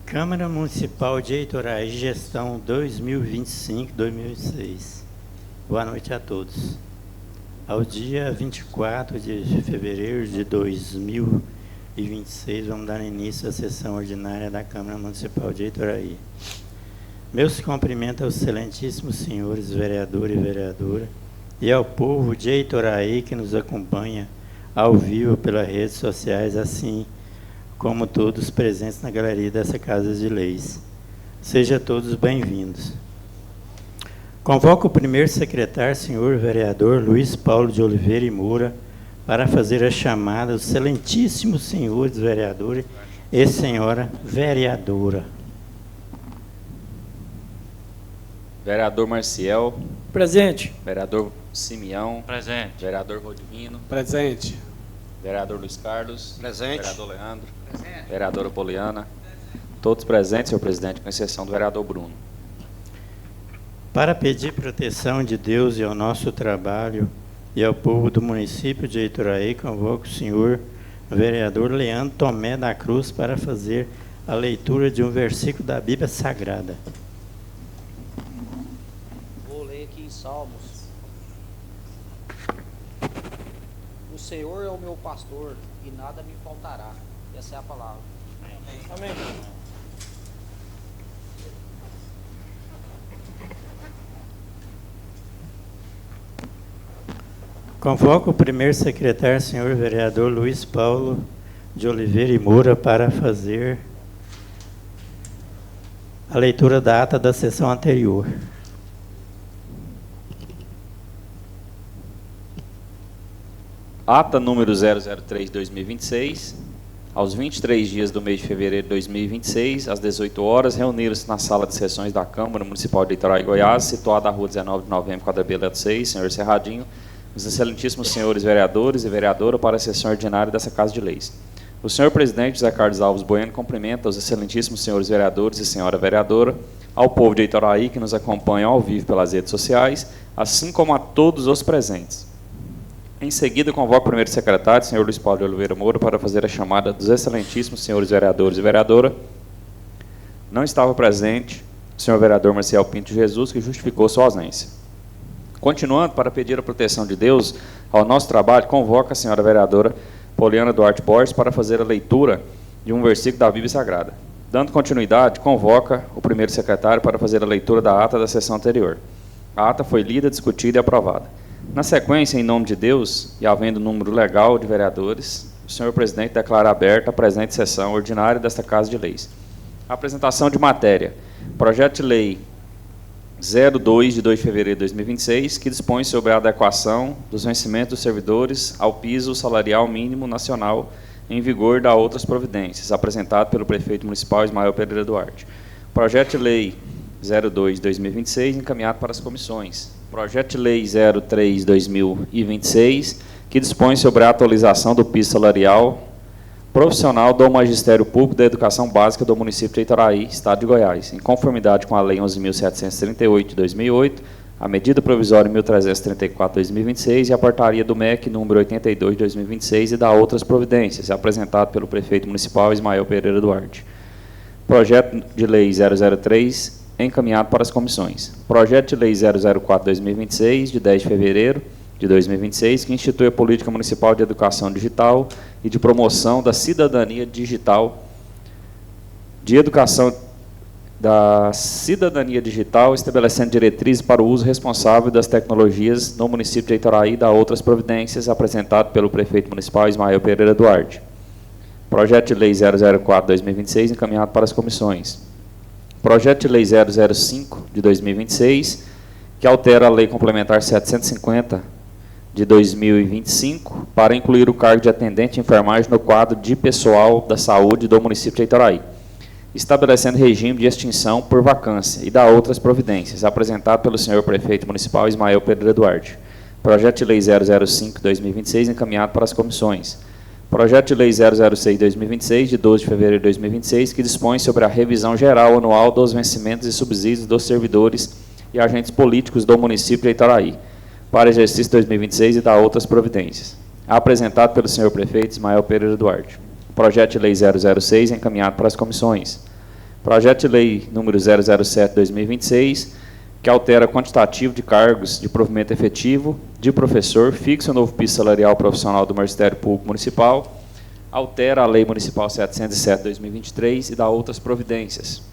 Câmara Municipal de Itoraí, gestão 2025-2026. Boa noite a todos. Ao dia 24 de fevereiro de 2026, vamos dar início à sessão ordinária da Câmara Municipal de Itoraí. Meus cumprimentos aos excelentíssimos senhores vereador e vereadora e ao povo de Itoraí que nos acompanha ao vivo pelas redes sociais, assim como todos presentes na galeria dessa Casa de Leis. Sejam todos bem-vindos. Convoco o primeiro secretário, senhor vereador Luiz Paulo de Oliveira e Moura, para fazer a chamada dos excelentíssimos senhores vereadores e senhora vereadora. Vereador Marciel. Presente. Vereador Simeão. Presente. Vereador Rodivino. Presente. Vereador Luiz Carlos. Presente. Vereador Leandro. Presente. Vereadora Poliana. Todos presentes, senhor presidente, com exceção do vereador Bruno. Para pedir proteção de Deus e ao nosso trabalho e ao povo do município de Itoraí, convoco o senhor vereador Leandro Tomé da Cruz para fazer a leitura de um versículo da Bíblia Sagrada. Vou ler aqui em Salmos. O Senhor é o meu pastor e nada me faltará. Essa é a palavra. Amém. Convoco o primeiro secretário, senhor vereador Luiz Paulo de Oliveira e Moura, para fazer a leitura da ata da sessão anterior. Ata número 003/2026. Aos 23 dias do mês de fevereiro de 2026, às 18 horas, reuniram-se na sala de sessões da Câmara Municipal de Itoraí, Goiás, situada na rua 19 de novembro, quadra B, letra 6, senhor Serradinho, os excelentíssimos senhores vereadores e vereadora para a sessão ordinária dessa Casa de Leis. O senhor presidente José Carlos Alves Bueno cumprimenta os excelentíssimos senhores vereadores e senhora vereadora, ao povo de Itoraí que nos acompanha ao vivo pelas redes sociais, assim como a todos os presentes. Em seguida, convoco o primeiro secretário, senhor Luiz Paulo de Oliveira Moura, para fazer a chamada dos excelentíssimos senhores vereadores e vereadora. Não estava presente o senhor vereador Marcial Pinto Jesus, que justificou sua ausência. Continuando, para pedir a proteção de Deus ao nosso trabalho, convoco a senhora vereadora Poliana Duarte Borges para fazer a leitura de um versículo da Bíblia Sagrada. Dando continuidade, convoca o primeiro secretário para fazer a leitura da ata da sessão anterior. A ata foi lida, discutida e aprovada. Na sequência, em nome de Deus, e havendo número legal de vereadores, o senhor presidente declara aberta a presente sessão ordinária desta Casa de Leis. Apresentação de matéria. Projeto de Lei 02, de 2 de fevereiro de 2026, que dispõe sobre a adequação dos vencimentos dos servidores ao piso salarial mínimo nacional em vigor da outras providências, apresentado pelo prefeito municipal Ismael Pereira Duarte. Projeto de Lei 02 de 2026, encaminhado para as comissões. Projeto de Lei 03 de 2026, que dispõe sobre a atualização do piso salarial profissional do Magistério Público da Educação Básica do município de Itoraí, Estado de Goiás, em conformidade com a Lei 11.738 de 2008, a Medida Provisória 1.334 de 2026 e a Portaria do MEC número 82 de 2026 e da outras providências, apresentado pelo prefeito municipal Ismael Pereira Duarte. Projeto de Lei 003, encaminhado para as comissões. Projeto de Lei 004/2026, de 10 de fevereiro de 2026, que institui a Política Municipal de Educação Digital e de Promoção da Cidadania Digital, de Educação da Cidadania Digital, estabelecendo diretrizes para o uso responsável das tecnologias no município de Itoraí e da outras providências, apresentado pelo prefeito municipal Ismael Pereira Duarte. Projeto de Lei 004/2026, encaminhado para as comissões. Projeto de Lei 005 de 2026, que altera a Lei Complementar 750 de 2025 para incluir o cargo de atendente de enfermagem no quadro de pessoal da saúde do município de Itoraí, estabelecendo regime de extinção por vacância e da outras providências, apresentado pelo senhor prefeito municipal Ismael Pereira Duarte. Projeto de Lei 005 de 2026, encaminhado para as comissões. Projeto de Lei 006 de 2026, de 12 de fevereiro de 2026, que dispõe sobre a revisão geral anual dos vencimentos e subsídios dos servidores e agentes políticos do município de Itoraí, para exercício 2026 e da outras providências. Apresentado pelo senhor prefeito Ismael Pereira Duarte. Projeto de Lei 006, encaminhado para as comissões. Projeto de Lei número 007/2026, que altera quantitativo de cargos de provimento efetivo de professor, fixa o novo piso salarial profissional do Ministério Público Municipal, altera a Lei Municipal 707/2023 e dá outras providências.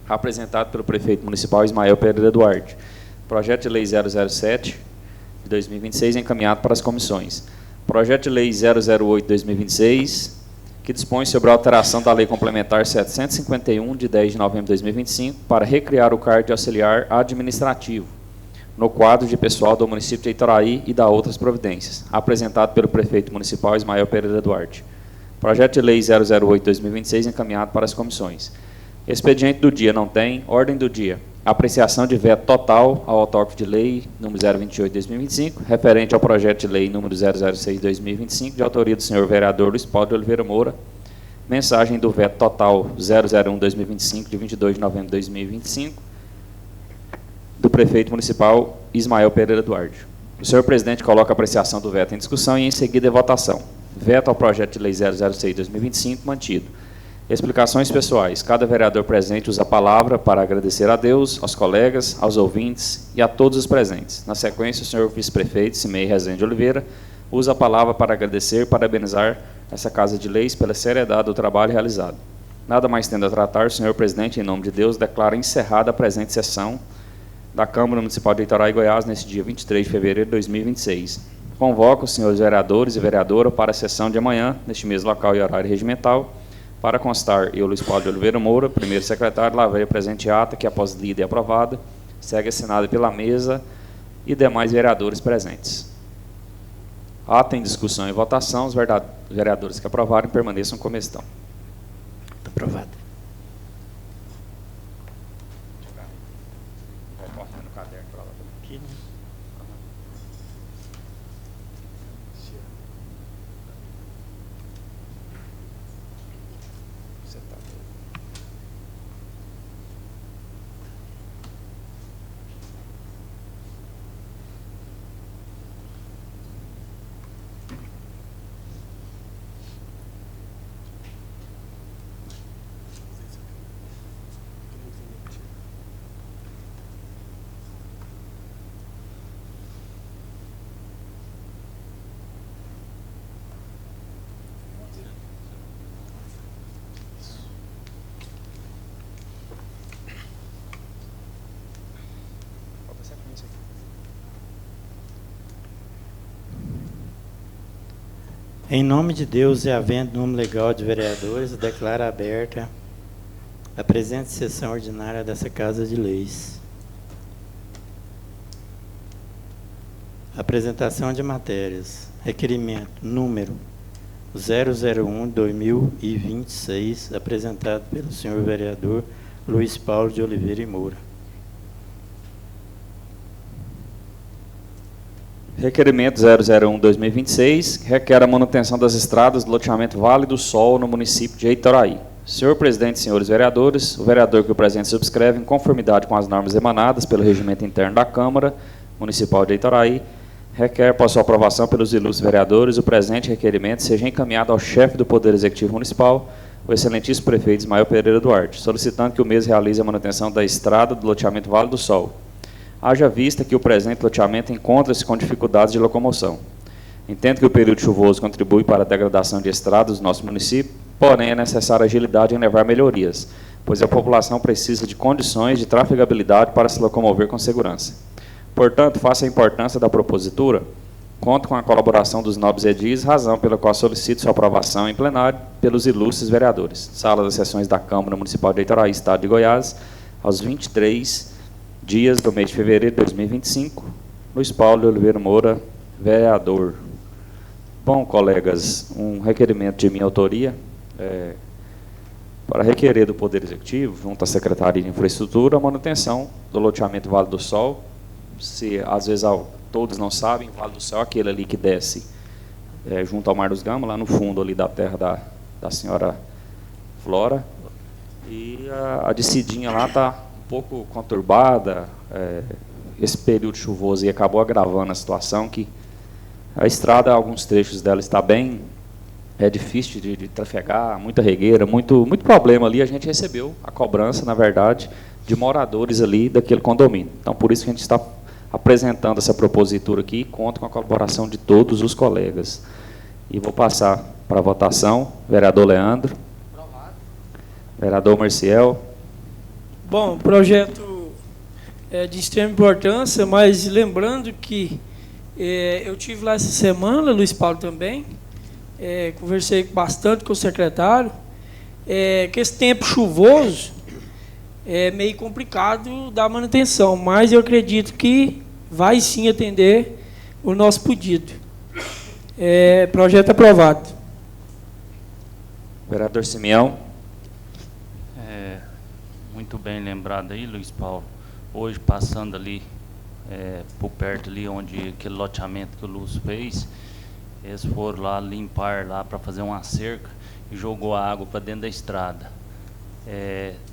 Apresentado pelo prefeito municipal Ismael Pereira Duarte. Projeto de Lei 007/2026 encaminhado para as comissões. Projeto de Lei 008/2026, que dispõe sobre a alteração da Lei Complementar 751, de 10 de novembro de 2025, para recriar o cargo de auxiliar administrativo no quadro de pessoal do município de Itoraí e da outras providências, apresentado pelo prefeito municipal Ismael Pereira Duarte. Projeto de Lei 008/2026 encaminhado para as comissões. Expediente do dia não tem. Ordem do dia. Apreciação de veto total ao autógrafo de lei número 028/2025, referente ao projeto de lei número 006/2025, de autoria do senhor vereador Luiz Paulo de Oliveira Moura. Mensagem do veto total 001/2025, de 22 de novembro de 2025, do prefeito municipal Ismael Pereira Duarte. O senhor presidente coloca a apreciação do veto em discussão e, em seguida, a votação. Veto ao projeto de lei 006/2025, mantido. Explicações pessoais. Cada vereador presente usa a palavra para agradecer a Deus, aos colegas, aos ouvintes e a todos os presentes. Na sequência, o senhor vice-prefeito, Cimei Rezende Oliveira, usa a palavra para agradecer e parabenizar essa Casa de Leis pela seriedade do trabalho realizado. Nada mais tendo a tratar, o senhor presidente, em nome de Deus, declara encerrada a presente sessão da Câmara Municipal de Itoraí, Goiás, neste dia 23 de fevereiro de 2026. Convoco os senhores vereadores e vereadora para a sessão de amanhã, neste mesmo local e horário regimental. Para constar, eu, Luiz Paulo de Oliveira Moura, primeiro secretário, lavrei a presente ata, que, após lida e aprovada, segue assinada pela mesa e demais vereadores presentes. Ata em discussão e votação. Os vereadores que aprovarem permaneçam como estão. Aprovado. Aqui, né? Em nome de Deus e havendo número legal de vereadores, declaro aberta a presente sessão ordinária dessa Casa de Leis. Apresentação de matérias. Requerimento número 001/2026, apresentado pelo senhor vereador Luiz Paulo de Oliveira e Moura. Requerimento 001/2026, requer a manutenção das estradas do loteamento Vale do Sol, no município de Itoraí. Senhor presidente, senhores vereadores, o vereador que o presente subscreve, em conformidade com as normas emanadas pelo regimento interno da Câmara Municipal de Itoraí, requer, para sua aprovação pelos ilustres vereadores, o presente requerimento seja encaminhado ao chefe do Poder Executivo Municipal, o excelentíssimo prefeito Ismael Pereira Duarte, solicitando que o mesmo realize a manutenção da estrada do loteamento Vale do Sol. Haja vista que o presente loteamento encontra-se com dificuldades de locomoção. Entendo que o período chuvoso contribui para a degradação de estradas do nosso município, porém é necessária agilidade em levar melhorias, pois a população precisa de condições de trafegabilidade para se locomover com segurança. Portanto, face à importância da propositura, conto com a colaboração dos nobres edis, razão pela qual solicito sua aprovação em plenário pelos ilustres vereadores. Sala das sessões da Câmara Municipal de Itoraí, Estado de Goiás, aos 23 dias do mês de fevereiro de 2025, Luiz Paulo de Oliveira Moura, vereador. Bom, colegas, um requerimento de minha autoria, para requerer do Poder Executivo, junto à Secretaria de Infraestrutura, a manutenção do loteamento Vale do Sol. Se, às vezes, todos não sabem, Vale do Sol é aquele ali que desce junto ao Mar dos Gama, lá no fundo ali da terra da senhora Flora, e a descidinha lá está pouco conturbada, esse período chuvoso, e acabou agravando a situação, que a estrada, alguns trechos dela está bem É difícil de trafegar, muita regueira, muito problema ali. A gente recebeu a cobrança, na verdade, de moradores ali daquele condomínio. Então, por isso que a gente está apresentando essa propositura aqui e conta com a colaboração de todos os colegas. E vou passar para a votação. Vereador Leandro. Aprovado. Vereador Marciel. Bom, projeto é de extrema importância, mas lembrando que eu tive lá essa semana, Luiz Paulo também, conversei bastante com o secretário, que esse tempo chuvoso é meio complicado da manutenção, mas eu acredito que vai sim atender o nosso pedido. Projeto aprovado. Vereador Simeão. Muito bem lembrado aí, Luiz Paulo. Hoje, passando ali, por perto ali, onde aquele loteamento que o Lúcio fez, eles foram lá limpar lá para fazer uma cerca e jogou a água para dentro da estrada.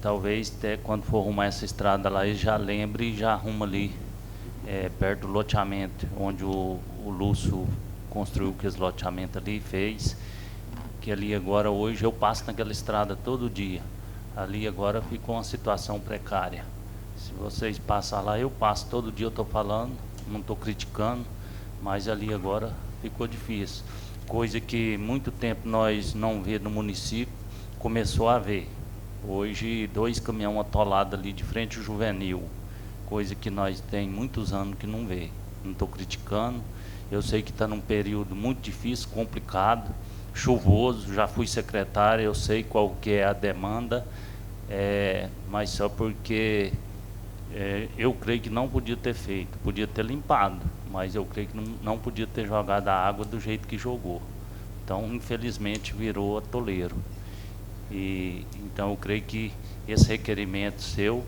Talvez até quando for arrumar essa estrada lá, eles já lembrem e já arruma ali, perto do loteamento, onde o Lúcio construiu aquele loteamento ali e fez, que ali agora, hoje, eu passo naquela estrada todo dia. Ali agora ficou uma situação precária. Se vocês passam lá, eu passo todo dia, eu estou falando, não estou criticando, mas ali agora ficou difícil. Coisa que muito tempo nós não vê no município, começou a ver. Hoje, 2 caminhões atolados ali de frente ao Juvenil, coisa que nós tem muitos anos que não vê. Não estou criticando, eu sei que está num período muito difícil, complicado, chuvoso, já fui secretário, eu sei qual que é a demanda, mas só porque eu creio que não podia ter feito, podia ter limpado, mas eu creio que não podia ter jogado a água do jeito que jogou. Então, infelizmente, virou atoleiro. Então, eu creio que esse requerimento seu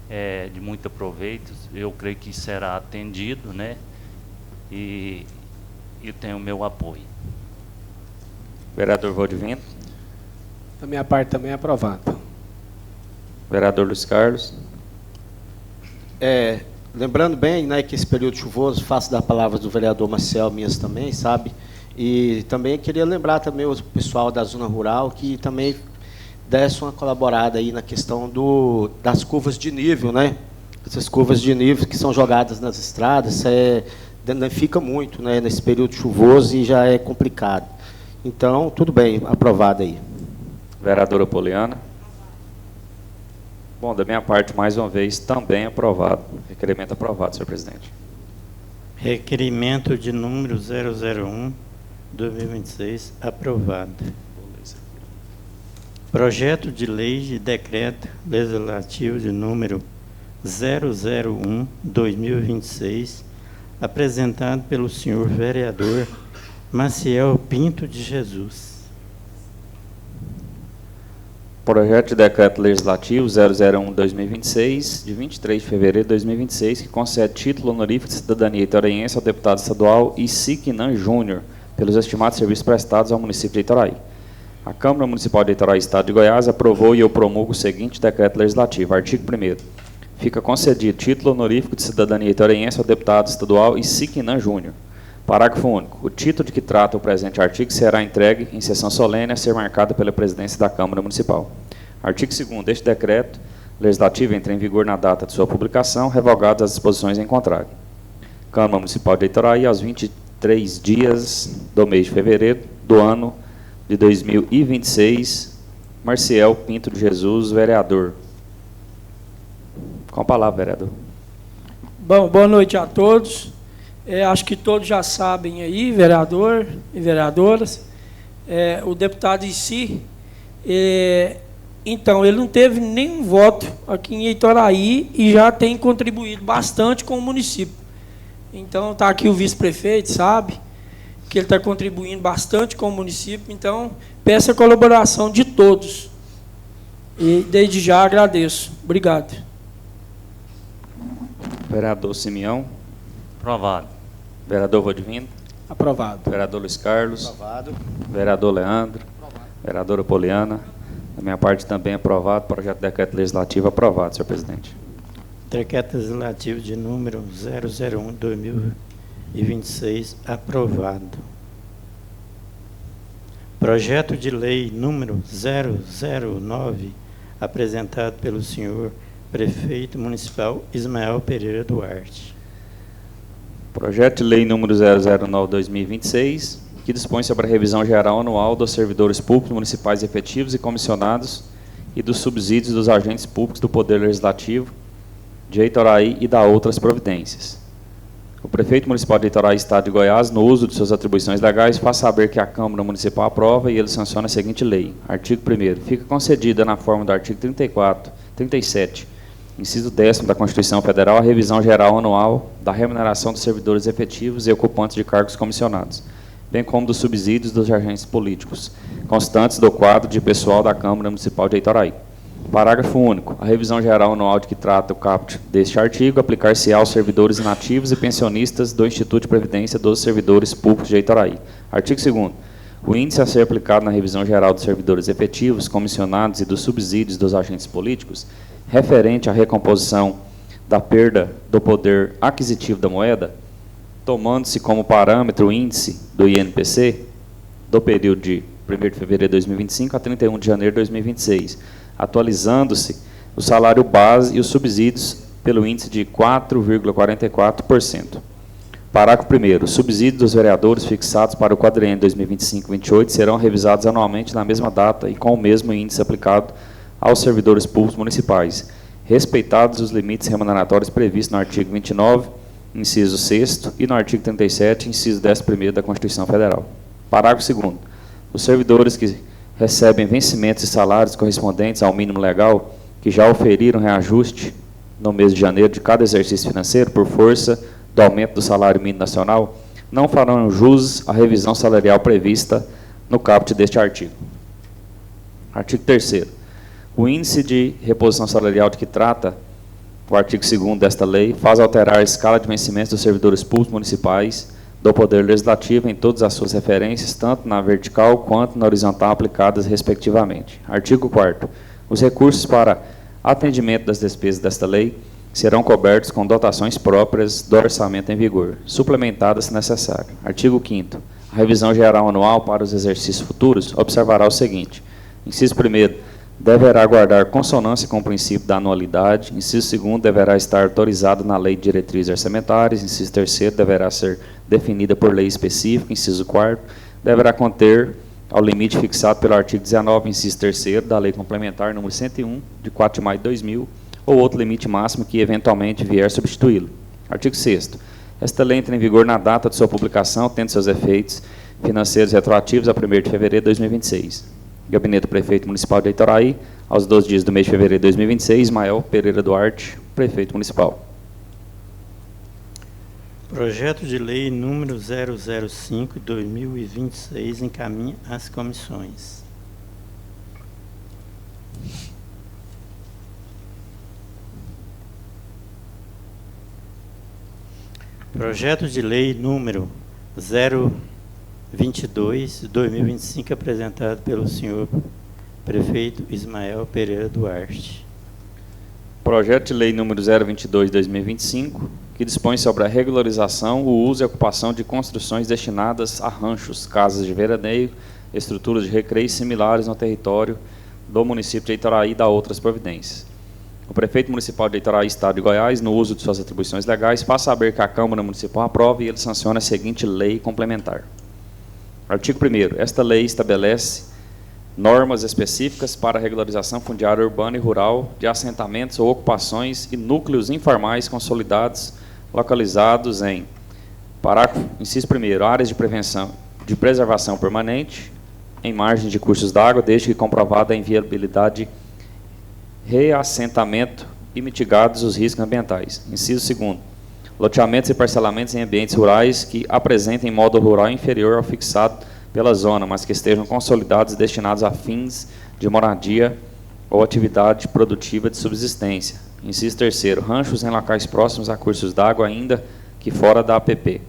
é de muito proveito, eu creio que será atendido, né? E tenho o meu apoio. Vereador Valdivino. Da minha parte também é aprovado. Vereador Luiz Carlos. Lembrando bem, né, que esse período chuvoso, faço das palavras do vereador Marcel, minhas também, sabe? E também queria lembrar também o pessoal da zona rural que também desse uma colaborada aí na questão das curvas de nível, né? Essas curvas de nível que são jogadas nas estradas, danifica muito, né, nesse período chuvoso e já é complicado. Então, tudo bem, aprovado aí. Vereadora Poliana. Bom, da minha parte, mais uma vez, também aprovado. Requerimento aprovado, senhor presidente. Requerimento de número 001/2026, aprovado. Projeto de lei de decreto legislativo de número 001/2026, apresentado pelo senhor vereador Maciel Pinto de Jesus. Projeto de decreto legislativo 001/2026, de 23 de fevereiro de 2026, que concede título honorífico de cidadania itoraiense ao deputado estadual Isiquinan Júnior, pelos estimados serviços prestados ao município de Itoraí. A Câmara Municipal de Itoraí, Estado de Goiás, aprovou e eu promulgo o seguinte decreto legislativo. Artigo 1º. Fica concedido título honorífico de cidadania itoraiense ao deputado estadual Isiquinan Júnior. Parágrafo único. O título de que trata o presente artigo será entregue em sessão solene a ser marcada pela presidência da Câmara Municipal. Artigo 2º. Este decreto legislativo entra em vigor na data de sua publicação, revogadas as disposições em contrário. Câmara Municipal de Itoraí, aos 23 dias do mês de fevereiro do ano de 2026, Marciel Pinto de Jesus, vereador. Com a palavra, vereador. Bom, boa noite a todos. Acho que todos já sabem aí, vereador e vereadoras, o deputado em si, então, ele não teve nenhum voto aqui em Itoraí e já tem contribuído bastante com o município. Então, está aqui o vice-prefeito, sabe, que ele está contribuindo bastante com o município, então, peço a colaboração de todos. E, desde já, agradeço. Obrigado. Vereador Simeão. Aprovado. Vereador Valdivino. Aprovado. Vereador Luiz Carlos. Aprovado. Vereador Leandro. Aprovado. Vereadora Poliana. Da minha parte também aprovado. Projeto de decreto legislativo aprovado, senhor presidente. Decreto legislativo de número 001/2026, aprovado. Projeto de lei número 009, apresentado pelo senhor prefeito municipal Ismael Pereira Duarte. Projeto de lei número 009/2026, que dispõe sobre a revisão geral anual dos servidores públicos municipais efetivos e comissionados e dos subsídios dos agentes públicos do Poder Legislativo de Itoraí e da outras providências. O prefeito municipal de Itoraí, Estado de Goiás, no uso de suas atribuições legais, faz saber que a Câmara Municipal aprova e ele sanciona a seguinte lei. Artigo 1º. Fica concedida na forma do artigo 37, inciso 10º da Constituição Federal, a revisão geral anual da remuneração dos servidores efetivos e ocupantes de cargos comissionados, bem como dos subsídios dos agentes políticos, constantes do quadro de pessoal da Câmara Municipal de Itoraí. Parágrafo único. A revisão geral anual de que trata o caput deste artigo aplicar-se-á aos servidores inativos e pensionistas do Instituto de Previdência dos Servidores Públicos de Itoraí. Artigo 2º. O índice a ser aplicado na revisão geral dos servidores efetivos, comissionados e dos subsídios dos agentes políticos, referente à recomposição da perda do poder aquisitivo da moeda, tomando-se como parâmetro o índice do INPC do período de 1º de fevereiro de 2025 a 31 de janeiro de 2026, atualizando-se o salário base e os subsídios pelo índice de 4,44%. Parágrafo 1º. Os subsídios dos vereadores fixados para o quadriênio 2025-28 serão revisados anualmente na mesma data e com o mesmo índice aplicado aos servidores públicos municipais, respeitados os limites remuneratórios previstos no artigo 29, inciso 6º, e no artigo 37, inciso 11º da Constituição Federal. Parágrafo 2º. Os servidores que recebem vencimentos e salários correspondentes ao mínimo legal, que já oferiram reajuste no mês de janeiro de cada exercício financeiro, por força do aumento do salário mínimo nacional, não farão jus à revisão salarial prevista no caput deste artigo. Artigo 3º. O índice de reposição salarial de que trata o artigo 2º desta lei faz alterar a escala de vencimentos dos servidores públicos municipais do Poder Legislativo em todas as suas referências, tanto na vertical quanto na horizontal aplicadas, respectivamente. Artigo 4º. Os recursos para atendimento das despesas desta lei serão cobertos com dotações próprias do orçamento em vigor, suplementadas se necessário. Artigo 5º. A revisão geral anual para os exercícios futuros observará o seguinte. Inciso 1º. Deverá guardar consonância com o princípio da anualidade. Inciso 2º. Deverá estar autorizado na Lei de Diretrizes Orçamentárias. Inciso 3º. Deverá ser definida por lei específica. Inciso 4º. Deverá conter ao limite fixado pelo artigo 19, inciso 3º da Lei Complementar número 101, de 4 de maio de 2000, ou outro limite máximo que eventualmente vier substituí-lo. Artigo 6º. Esta lei entra em vigor na data de sua publicação, tendo seus efeitos financeiros retroativos a 1º de fevereiro de 2026. Gabinete do Prefeito Municipal de Itoraí, aos 12 dias do mês de fevereiro de 2026, Ismael Pereira Duarte, Prefeito Municipal. Projeto de lei número 005/2026 encaminha às comissões. Projeto de lei número 022/2025 apresentado pelo senhor prefeito Ismael Pereira Duarte. Projeto de lei número 022/2025, que dispõe sobre a regularização, o uso e ocupação de construções destinadas a ranchos, casas de veraneio, estruturas de recreio similares no território do município de Itoraí e da outras providências. O prefeito municipal de Itoraí, Estado de Goiás, no uso de suas atribuições legais, faz saber que a Câmara Municipal aprova e ele sanciona a seguinte lei complementar. Artigo 1º. Esta lei estabelece normas específicas para a regularização fundiária urbana e rural de assentamentos ou ocupações e núcleos informais consolidados localizados em parágrafo, inciso 1º, áreas de preservação permanente em margens de cursos d'água, desde que comprovada a inviabilidade de reassentamento e mitigados os riscos ambientais. Inciso 2º, loteamentos e parcelamentos em ambientes rurais que apresentem módulo rural inferior ao fixado pela zona, mas que estejam consolidados e destinados a fins de moradia ou atividade produtiva de subsistência. Inciso 3º, ranchos em locais próximos a cursos d'água, ainda que fora da APP.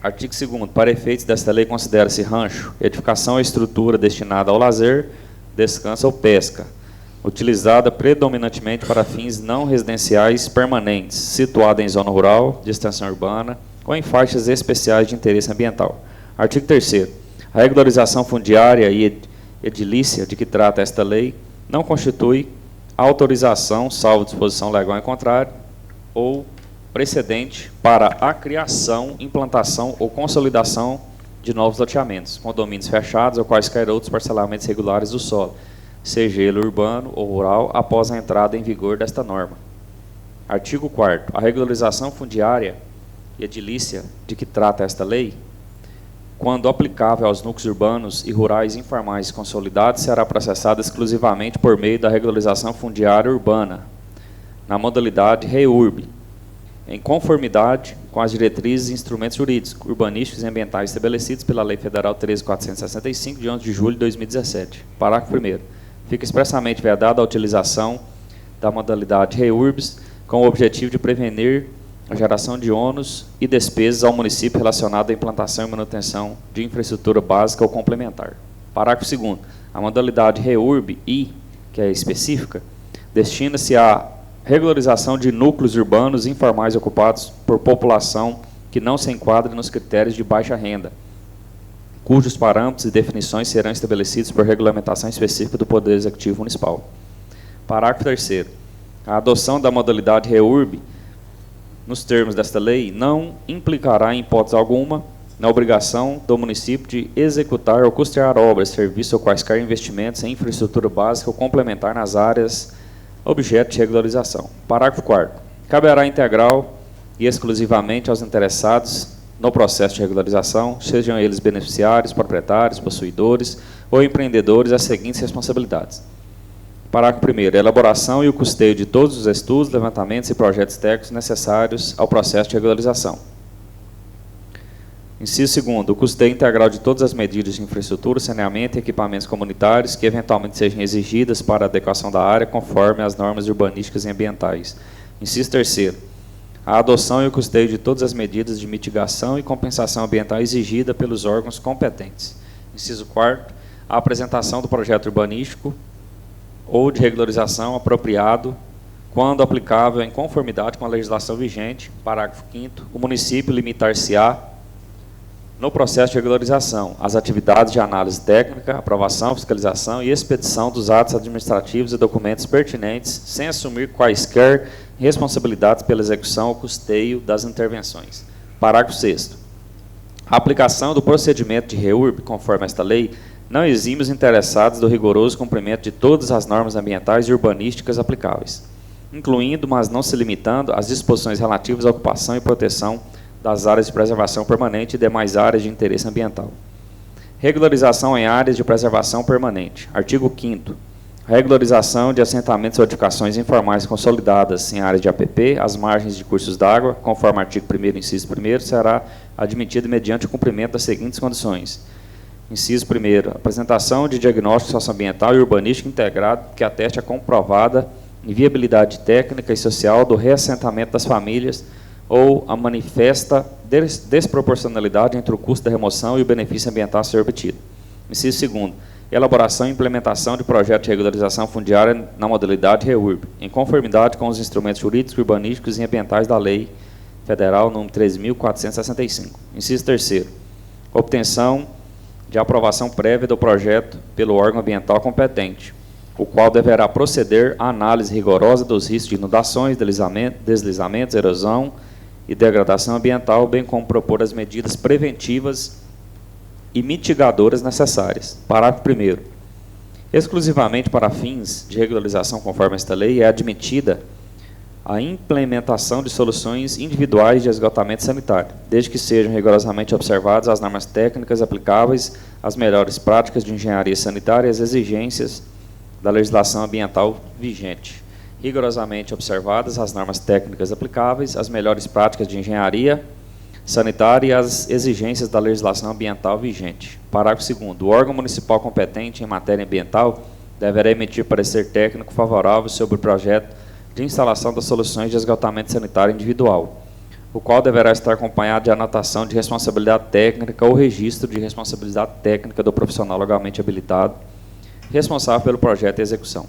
Artigo 2º. Para efeitos desta lei, considera-se rancho edificação ou estrutura destinada ao lazer, descanso ou pesca, utilizada predominantemente para fins não residenciais permanentes, situada em zona rural, de extensão urbana ou em faixas especiais de interesse ambiental. Artigo 3º. A A regularização fundiária e edilícia de que trata esta lei não constitui autorização, salvo disposição legal em contrário, ou precedente para a criação, implantação ou consolidação de novos loteamentos, condomínios fechados ou quaisquer outros parcelamentos regulares do solo, seja ele urbano ou rural, após a entrada em vigor desta norma. Artigo 4º. A regularização fundiária e edilícia de que trata esta lei, quando aplicável aos núcleos urbanos e rurais informais consolidados, será processada exclusivamente por meio da regularização fundiária urbana, na modalidade REURB, em conformidade com as diretrizes e instrumentos jurídicos, urbanísticos e ambientais estabelecidos pela Lei Federal 13.465, de 11 de julho de 2017. Parágrafo 1º. Fica expressamente vedada a utilização da modalidade REURBs com o objetivo de prevenir a geração de ônus e despesas ao município relacionado à implantação e manutenção de infraestrutura básica ou complementar. Parágrafo 2º. A modalidade REURB-I, que é específica, destina-se à regularização de núcleos urbanos informais ocupados por população que não se enquadre nos critérios de baixa renda, cujos parâmetros e definições serão estabelecidos por regulamentação específica do Poder Executivo Municipal. Parágrafo 3º. A adoção da modalidade REURB, nos termos desta lei, não implicará, em hipótese alguma, na obrigação do município de executar ou custear obras, serviços ou quaisquer investimentos em infraestrutura básica ou complementar nas áreas objeto de regularização. Parágrafo 4º. Caberá integral e exclusivamente aos interessados no processo de regularização, sejam eles beneficiários, proprietários, possuidores ou empreendedores, as seguintes responsabilidades. Parágrafo 1º. A elaboração e o custeio de todos os estudos, levantamentos e projetos técnicos necessários ao processo de regularização. Inciso 2º. O custeio integral de todas as medidas de infraestrutura, saneamento e equipamentos comunitários que eventualmente sejam exigidas para a adequação da área conforme as normas urbanísticas e ambientais. Inciso 3º. A adoção e o custeio de todas as medidas de mitigação e compensação ambiental exigida pelos órgãos competentes. Inciso 4º. A apresentação do projeto urbanístico ou de regularização apropriado, quando aplicável em conformidade com a legislação vigente. Parágrafo 5º. O município limitar-se-á, no processo de regularização, as atividades de análise técnica, aprovação, fiscalização e expedição dos atos administrativos e documentos pertinentes, sem assumir quaisquer responsabilidades pela execução ou custeio das intervenções. Parágrafo 6º. A aplicação do procedimento de REURB, conforme esta lei, não exime os interessados do rigoroso cumprimento de todas as normas ambientais e urbanísticas aplicáveis, incluindo, mas não se limitando, às disposições relativas à ocupação e proteção das áreas de preservação permanente e demais áreas de interesse ambiental. Regularização em áreas de preservação permanente. Artigo 5º. Regularização de assentamentos ou edificações informais consolidadas em áreas de APP, às margens de cursos d'água, conforme artigo 1º, inciso 1º, será admitida mediante o cumprimento das seguintes condições. Inciso 1º. Apresentação de diagnóstico socioambiental e urbanístico integrado que ateste a comprovada inviabilidade técnica e social do reassentamento das famílias ou a manifesta desproporcionalidade entre o custo da remoção e o benefício ambiental a ser obtido. Inciso 2º. Elaboração e implementação de projeto de regularização fundiária na modalidade REURB, em conformidade com os instrumentos jurídicos, urbanísticos e ambientais da Lei Federal nº 13.465. Inciso 3º. Obtenção de aprovação prévia do projeto pelo órgão ambiental competente, o qual deverá proceder à análise rigorosa dos riscos de inundações, deslizamentos, erosão e degradação ambiental, bem como propor as medidas preventivas e mitigadoras necessárias. Parágrafo 1º. Exclusivamente para fins de regularização conforme esta lei, é admitida a implementação de soluções individuais de esgotamento sanitário, desde que sejam rigorosamente observadas as normas técnicas aplicáveis, as melhores práticas de engenharia sanitária e as exigências da legislação ambiental vigente. Rigorosamente observadas as normas técnicas aplicáveis, as melhores práticas de engenharia sanitária e as exigências da legislação ambiental vigente. Parágrafo 2º. O órgão municipal competente em matéria ambiental deverá emitir parecer técnico favorável sobre o projeto de instalação das soluções de esgotamento sanitário individual, o qual deverá estar acompanhado de anotação de responsabilidade técnica ou registro de responsabilidade técnica do profissional legalmente habilitado, responsável pelo projeto e execução.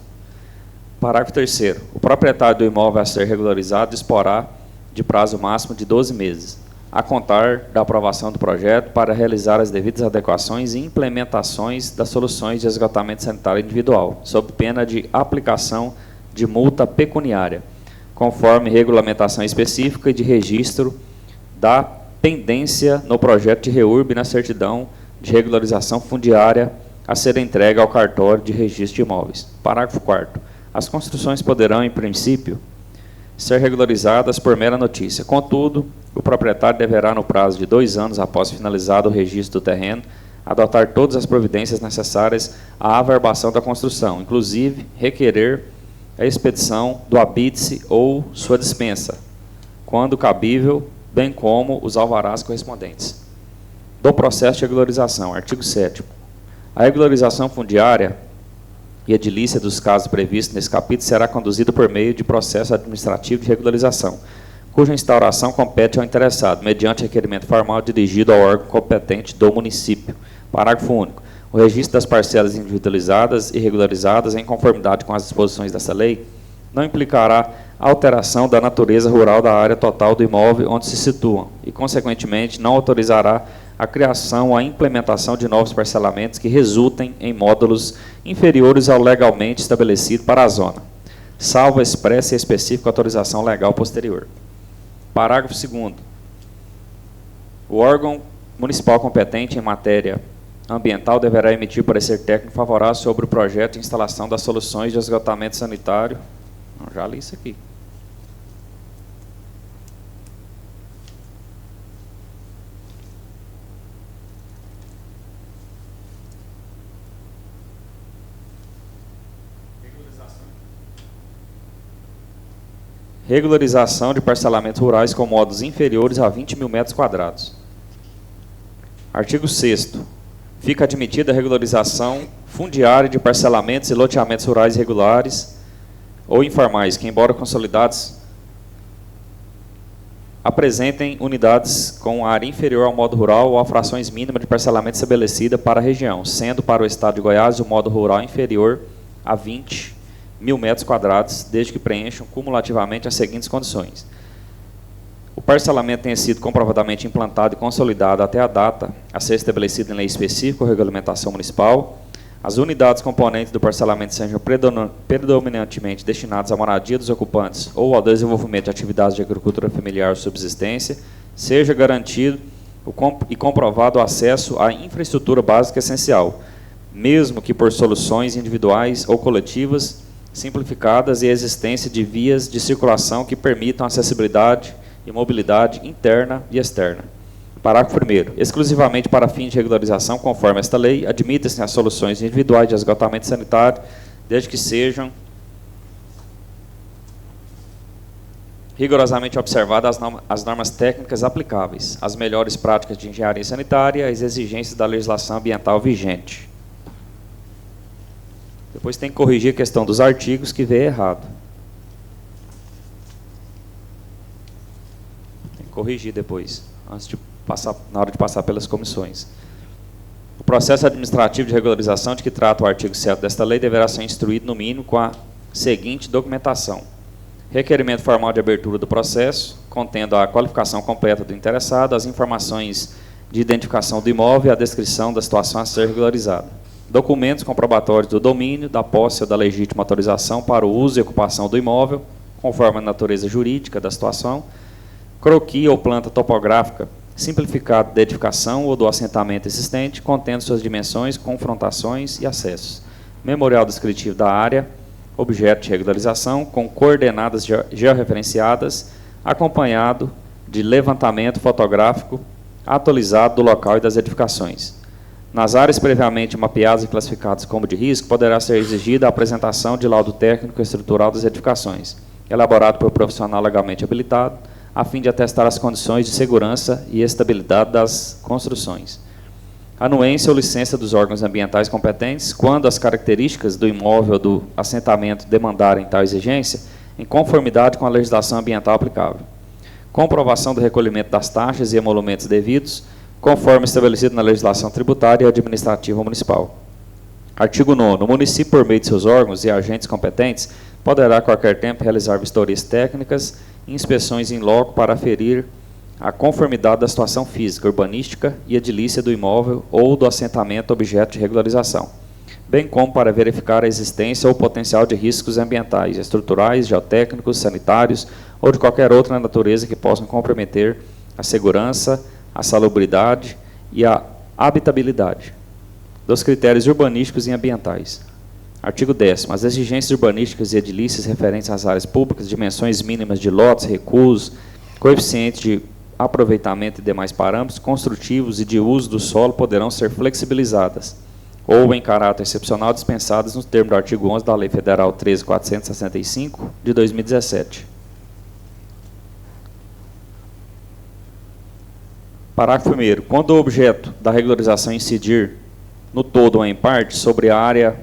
Parágrafo 3º. O proprietário do imóvel a ser regularizado disporá de prazo máximo de 12 meses, a contar da aprovação do projeto para realizar as devidas adequações e implementações das soluções de esgotamento sanitário individual, sob pena de aplicação de multa pecuniária, conforme regulamentação específica e de registro da pendência no projeto de REURB e na certidão de regularização fundiária a ser entregue ao cartório de registro de imóveis. Parágrafo 4º. As construções poderão, em princípio, ser regularizadas por mera notícia. Contudo, o proprietário deverá, no prazo de 2 anos após finalizado o registro do terreno, adotar todas as providências necessárias à averbação da construção, inclusive requerer a expedição do habite-se ou sua dispensa, quando cabível, bem como os alvarás correspondentes. Do processo de regularização, artigo 7º. A regularização fundiária e edilícia dos casos previstos nesse capítulo será conduzida por meio de processo administrativo de regularização, cuja instauração compete ao interessado, mediante requerimento formal dirigido ao órgão competente do município. Parágrafo único. O registro das parcelas individualizadas e regularizadas, em conformidade com as disposições dessa lei, não implicará alteração da natureza rural da área total do imóvel onde se situam e, consequentemente, não autorizará a criação ou a implementação de novos parcelamentos que resultem em módulos inferiores ao legalmente estabelecido para a zona, salvo expressa e específica autorização legal posterior. Parágrafo 2º. O órgão municipal competente em matéria ambiental deverá emitir parecer técnico favorável sobre o projeto de instalação das soluções de esgotamento sanitário. Não, já li isso aqui. Regularização de parcelamentos rurais com modos inferiores a 20 mil metros quadrados. Artigo 6º. Fica admitida a regularização fundiária de parcelamentos e loteamentos rurais irregulares ou informais, que, embora consolidados, apresentem unidades com área inferior ao modo rural ou a frações mínimas de parcelamento estabelecida para a região, sendo para o Estado de Goiás o modo rural inferior a 20 mil metros quadrados, desde que preencham cumulativamente as seguintes condições: o parcelamento tenha sido comprovadamente implantado e consolidado até a data a ser estabelecida em lei específica ou regulamentação municipal, as unidades componentes do parcelamento sejam predominantemente destinadas à moradia dos ocupantes ou ao desenvolvimento de atividades de agricultura familiar ou subsistência, seja garantido e comprovado o acesso à infraestrutura básica essencial, mesmo que por soluções individuais ou coletivas simplificadas, e a existência de vias de circulação que permitam acessibilidade e mobilidade interna e externa. Parágrafo 1º. Exclusivamente para fins de regularização, conforme esta lei, admitem-se as soluções individuais de esgotamento sanitário, desde que sejam rigorosamente observadas as normas técnicas aplicáveis, as melhores práticas de engenharia sanitária e as exigências da legislação ambiental vigente. Depois tem que corrigir a questão dos artigos, que veio errado. Tem que corrigir depois, antes de passar, na hora de passar pelas comissões. O processo administrativo de regularização de que trata o artigo 7 desta lei deverá ser instruído, no mínimo, com a seguinte documentação: requerimento formal de abertura do processo, contendo a qualificação completa do interessado, as informações de identificação do imóvel e a descrição da situação a ser regularizada. Documentos comprobatórios do domínio, da posse ou da legítima autorização para o uso e ocupação do imóvel, conforme a natureza jurídica da situação. Croquis ou planta topográfica simplificado da edificação ou do assentamento existente, contendo suas dimensões, confrontações e acessos. Memorial descritivo da área, objeto de regularização, com coordenadas georreferenciadas, acompanhado de levantamento fotográfico atualizado do local e das edificações. Nas áreas previamente mapeadas e classificadas como de risco, poderá ser exigida a apresentação de laudo técnico e estrutural das edificações, elaborado por profissional legalmente habilitado, a fim de atestar as condições de segurança e estabilidade das construções. Anuência ou licença dos órgãos ambientais competentes, quando as características do imóvel ou do assentamento demandarem tal exigência, em conformidade com a legislação ambiental aplicável. Comprovação do recolhimento das taxas e emolumentos devidos, conforme estabelecido na legislação tributária e administrativa municipal. Artigo 9º. O município, por meio de seus órgãos e agentes competentes, poderá a qualquer tempo realizar vistorias técnicas e inspeções em loco para aferir a conformidade da situação física, urbanística e edilícia do imóvel ou do assentamento objeto de regularização, bem como para verificar a existência ou potencial de riscos ambientais, estruturais, geotécnicos, sanitários ou de qualquer outra natureza que possam comprometer a segurança, a salubridade e a habitabilidade dos critérios urbanísticos e ambientais. Artigo 10º. As exigências urbanísticas e edilícias referentes às áreas públicas, dimensões mínimas de lotes, recuos, coeficientes de aproveitamento e demais parâmetros construtivos e de uso do solo poderão ser flexibilizadas ou, em caráter excepcional, dispensadas nos termos do artigo 11 da Lei Federal 13.465, de 2017. Parágrafo 1º. Quando o objeto da regularização incidir, no todo ou em parte, sobre a área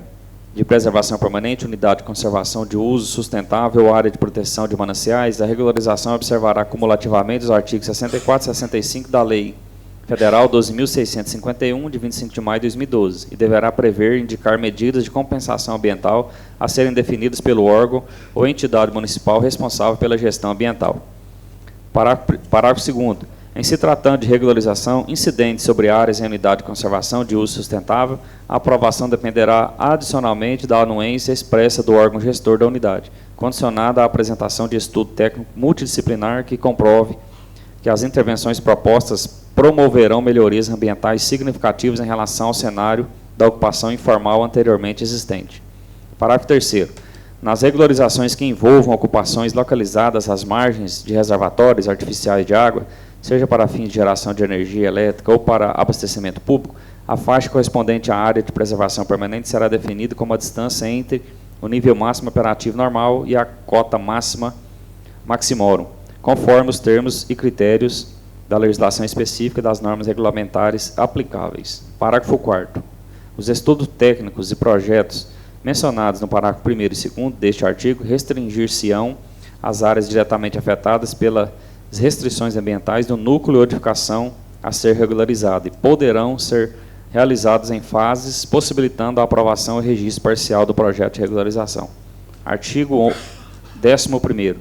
de preservação permanente, unidade de conservação de uso sustentável ou área de proteção de mananciais, a regularização observará cumulativamente os artigos 64 e 65 da Lei Federal 12.651, de 25 de maio de 2012, e deverá prever e indicar medidas de compensação ambiental a serem definidas pelo órgão ou entidade municipal responsável pela gestão ambiental. Parágrafo 2º. Em se tratando de regularização incidente sobre áreas em unidade de conservação de uso sustentável, a aprovação dependerá adicionalmente da anuência expressa do órgão gestor da unidade, condicionada à apresentação de estudo técnico multidisciplinar que comprove que as intervenções propostas promoverão melhorias ambientais significativas em relação ao cenário da ocupação informal anteriormente existente. Parágrafo 3º. Nas regularizações que envolvam ocupações localizadas às margens de reservatórios artificiais de água, seja para fins de geração de energia elétrica ou para abastecimento público, a faixa correspondente à área de preservação permanente será definida como a distância entre o nível máximo operativo normal e a cota máxima maximorum, conforme os termos e critérios da legislação específica e das normas regulamentares aplicáveis. Parágrafo 4º. Os estudos técnicos e projetos mencionados no parágrafo 1º e 2º deste artigo restringir-se-ão às áreas diretamente afetadas pelas restrições ambientais do núcleo ou edificação a ser regularizado e poderão ser realizados em fases, possibilitando a aprovação e registro parcial do projeto de regularização. Artigo 11º.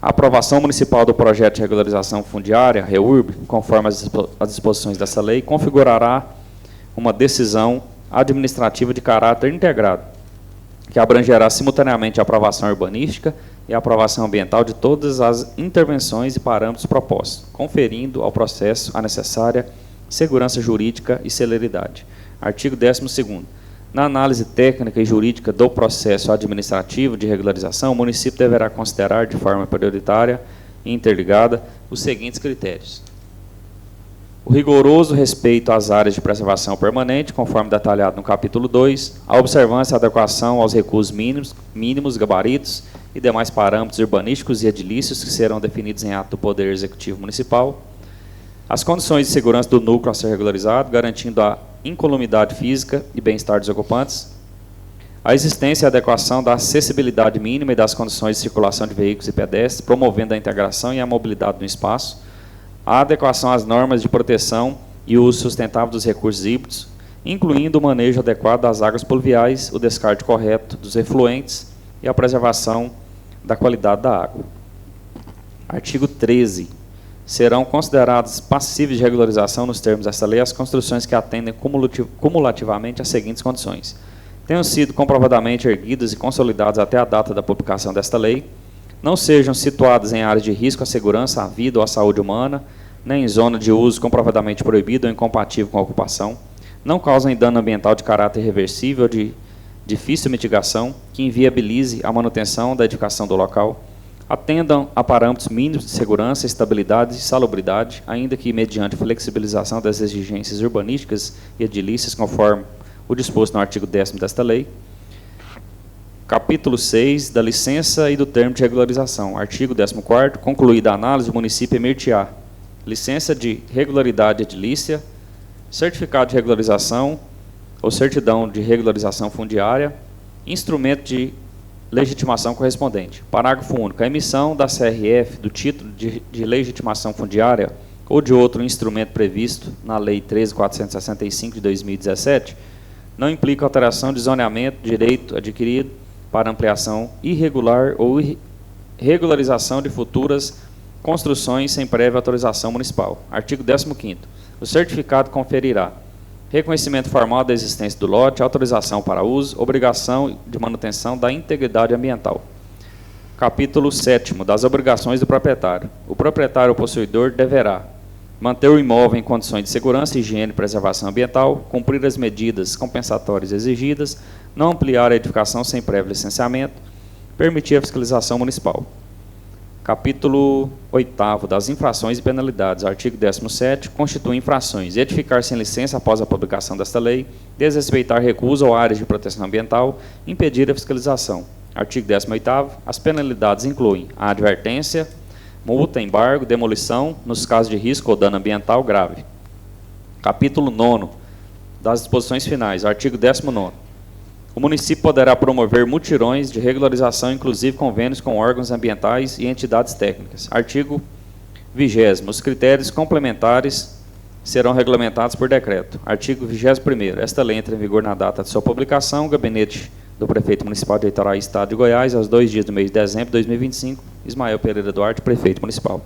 A aprovação municipal do projeto de regularização fundiária, REURB, conforme as disposições dessa lei, configurará uma decisão administrativa de caráter integrado, que abrangerá simultaneamente a aprovação urbanística e a aprovação ambiental de todas as intervenções e parâmetros propostos, conferindo ao processo a necessária segurança jurídica e celeridade. Artigo 12º. Na análise técnica e jurídica do processo administrativo de regularização, o município deverá considerar de forma prioritária e interligada os seguintes critérios: o rigoroso respeito às áreas de preservação permanente, conforme detalhado no capítulo 2, a observância e adequação aos recursos mínimos, gabaritos e demais parâmetros urbanísticos e edilícios que serão definidos em ato do Poder Executivo Municipal, as condições de segurança do núcleo a ser regularizado, garantindo a incolumidade física e bem-estar dos ocupantes, a existência e adequação da acessibilidade mínima e das condições de circulação de veículos e pedestres, promovendo a integração e a mobilidade no espaço, a adequação às normas de proteção e uso sustentável dos recursos hídricos, incluindo o manejo adequado das águas pluviais, o descarte correto dos efluentes e a preservação da qualidade da água. Artigo 13. Serão consideradas passíveis de regularização nos termos desta lei as construções que atendem cumulativamente às seguintes condições: tenham sido comprovadamente erguidas e consolidadas até a data da publicação desta lei, não sejam situadas em áreas de risco à segurança, à vida ou à saúde humana, nem em zona de uso comprovadamente proibido ou incompatível com a ocupação, não causem dano ambiental de caráter irreversível ou de difícil mitigação, que inviabilize a manutenção da edificação do local, atendam a parâmetros mínimos de segurança, estabilidade e salubridade, ainda que mediante flexibilização das exigências urbanísticas e edilícias, conforme o disposto no artigo 10º desta lei. Capítulo 6, da licença e do termo de regularização. Artigo 14º, concluída a análise, o município emitir-á licença de regularidade edilícia, certificado de regularização ou certidão de regularização fundiária, instrumento de legitimação correspondente. Parágrafo único. A emissão da CRF do título de legitimação fundiária ou de outro instrumento previsto na Lei 13.465 de 2017 não implica alteração de zoneamento, direito adquirido para ampliação irregular ou regularização de futuras construções sem prévia autorização municipal. Artigo 15º. O certificado conferirá reconhecimento formal da existência do lote, autorização para uso, obrigação de manutenção da integridade ambiental. Capítulo 7º. Das obrigações do proprietário. O proprietário ou possuidor deverá manter o imóvel em condições de segurança, higiene e preservação ambiental, cumprir as medidas compensatórias exigidas, não ampliar a edificação sem prévio licenciamento, permitir a fiscalização municipal. Capítulo 8º. Das infrações e penalidades. Artigo 17º. Constitui infrações: edificar sem licença após a publicação desta lei, desrespeitar recursos ou áreas de proteção ambiental, impedir a fiscalização. Artigo 18º. As penalidades incluem a advertência, multa, embargo, demolição, nos casos de risco ou dano ambiental grave. Capítulo 9º. Das disposições finais. Artigo 19º. O município poderá promover mutirões de regularização, inclusive convênios com órgãos ambientais e entidades técnicas. Artigo 20º. Os critérios complementares serão regulamentados por decreto. Artigo 21º. Esta lei entra em vigor na data de sua publicação. O gabinete do prefeito municipal de Itoraí, Estado de Goiás, aos 2 dias do mês de dezembro de 2025. Ismael Pereira Duarte, prefeito municipal.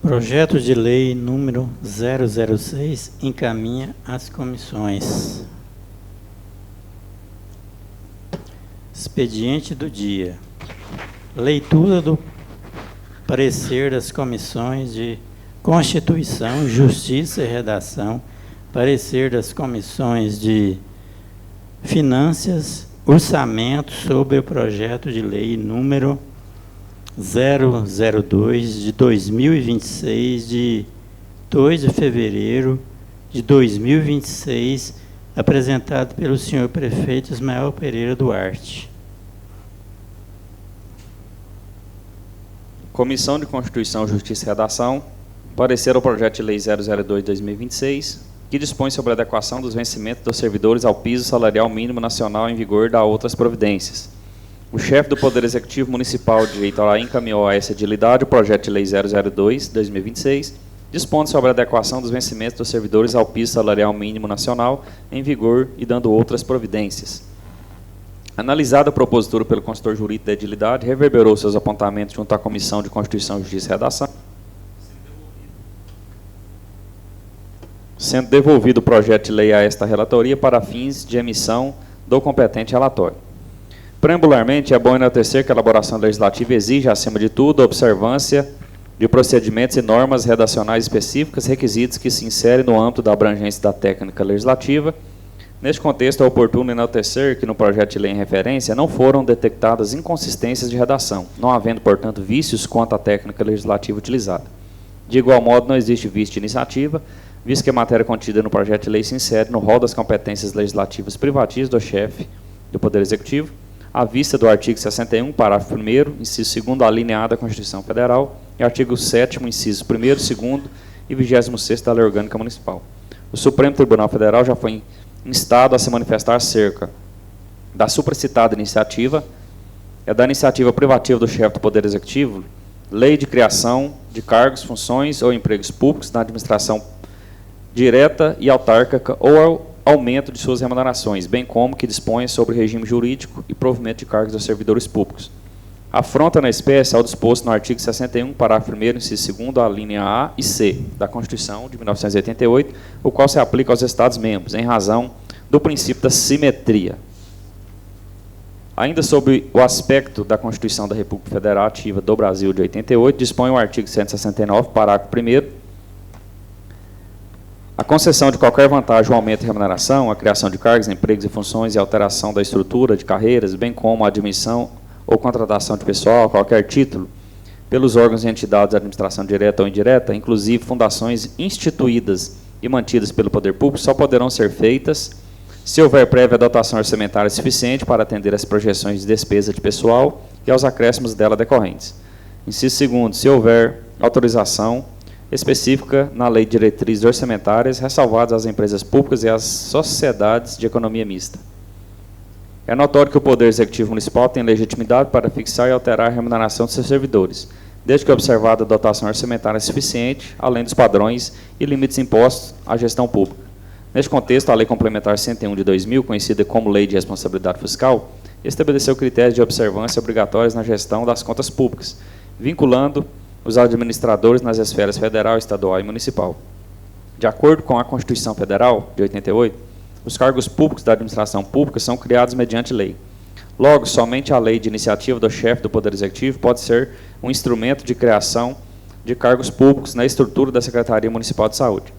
Projeto de lei número 006 encaminha às comissões. Expediente do dia. Leitura do parecer das comissões de Constituição, Justiça e Redação, parecer das comissões de Finanças, Orçamento sobre o projeto de lei número 002 de 2026, de 2 de fevereiro de 2026, apresentado pelo senhor prefeito Ismael Pereira Duarte. Comissão de Constituição, Justiça e Redação, parecer ao projeto de lei 002 de 2026, que dispõe sobre a adequação dos vencimentos dos servidores ao piso salarial mínimo nacional em vigor da outras providências. O chefe do Poder Executivo Municipal de Itoraí encaminhou a essa edilidade o projeto de lei 002 de 2026, dispondo sobre a adequação dos vencimentos dos servidores ao piso salarial mínimo nacional em vigor e dando outras providências. Analisada a propositura pelo consultor jurídico da edilidade, reverberou seus apontamentos junto à Comissão de Constituição, Justiça e Redação, sendo devolvido o projeto de lei a esta relatoria para fins de emissão do competente relatório. Preambularmente, é bom enaltecer que a elaboração legislativa exige, acima de tudo, a observância de procedimentos e normas redacionais específicas, requisitos que se inserem no âmbito da abrangência da técnica legislativa. Neste contexto, é oportuno enaltecer que no projeto de lei em referência não foram detectadas inconsistências de redação, não havendo, portanto, vícios quanto à técnica legislativa utilizada. De igual modo, não existe vício de iniciativa, visto que a matéria contida no projeto de lei se insere no rol das competências legislativas privativas do chefe do Poder Executivo, à vista do artigo 61, parágrafo 1º, inciso 2º, alineado da Constituição Federal, e artigo 7º, inciso 1º, 2º e 26º da Lei Orgânica Municipal. O Supremo Tribunal Federal já foi instado a se manifestar acerca da supracitada iniciativa, da iniciativa privativa do chefe do Poder Executivo, lei de criação de cargos, funções ou empregos públicos na administração direta e autárquica ou aumento de suas remunerações, bem como que disponha sobre o regime jurídico e provimento de cargos dos servidores públicos. Afronta na espécie ao disposto no artigo 61, parágrafo 1º, inciso 2º, a linha A e C da Constituição de 1988, o qual se aplica aos Estados-membros, em razão do princípio da simetria. Ainda sobre o aspecto da Constituição da República Federativa do Brasil de 88, dispõe o artigo 169, parágrafo 1º, a concessão de qualquer vantagem ou aumento de remuneração, a criação de cargos, empregos e funções e alteração da estrutura de carreiras, bem como a admissão ou contratação de pessoal a qualquer título, pelos órgãos e entidades de administração direta ou indireta, inclusive fundações instituídas e mantidas pelo poder público, só poderão ser feitas se houver prévia dotação orçamentária suficiente para atender às projeções de despesa de pessoal e aos acréscimos dela decorrentes. Inciso 2º, se houver autorização específica na Lei de Diretrizes Orçamentárias, ressalvadas às empresas públicas e às sociedades de economia mista. É notório que o Poder Executivo Municipal tem legitimidade para fixar e alterar a remuneração de seus servidores, desde que observada a dotação orçamentária suficiente, além dos padrões e limites impostos à gestão pública. Neste contexto, a Lei Complementar 101 de 2000, conhecida como Lei de Responsabilidade Fiscal, estabeleceu critérios de observância obrigatórios na gestão das contas públicas, vinculando os administradores nas esferas federal, estadual e municipal. De acordo com a Constituição Federal, de 88, os cargos públicos da administração pública são criados mediante lei. Logo, somente a lei de iniciativa do chefe do Poder Executivo pode ser um instrumento de criação de cargos públicos na estrutura da Secretaria Municipal de Saúde.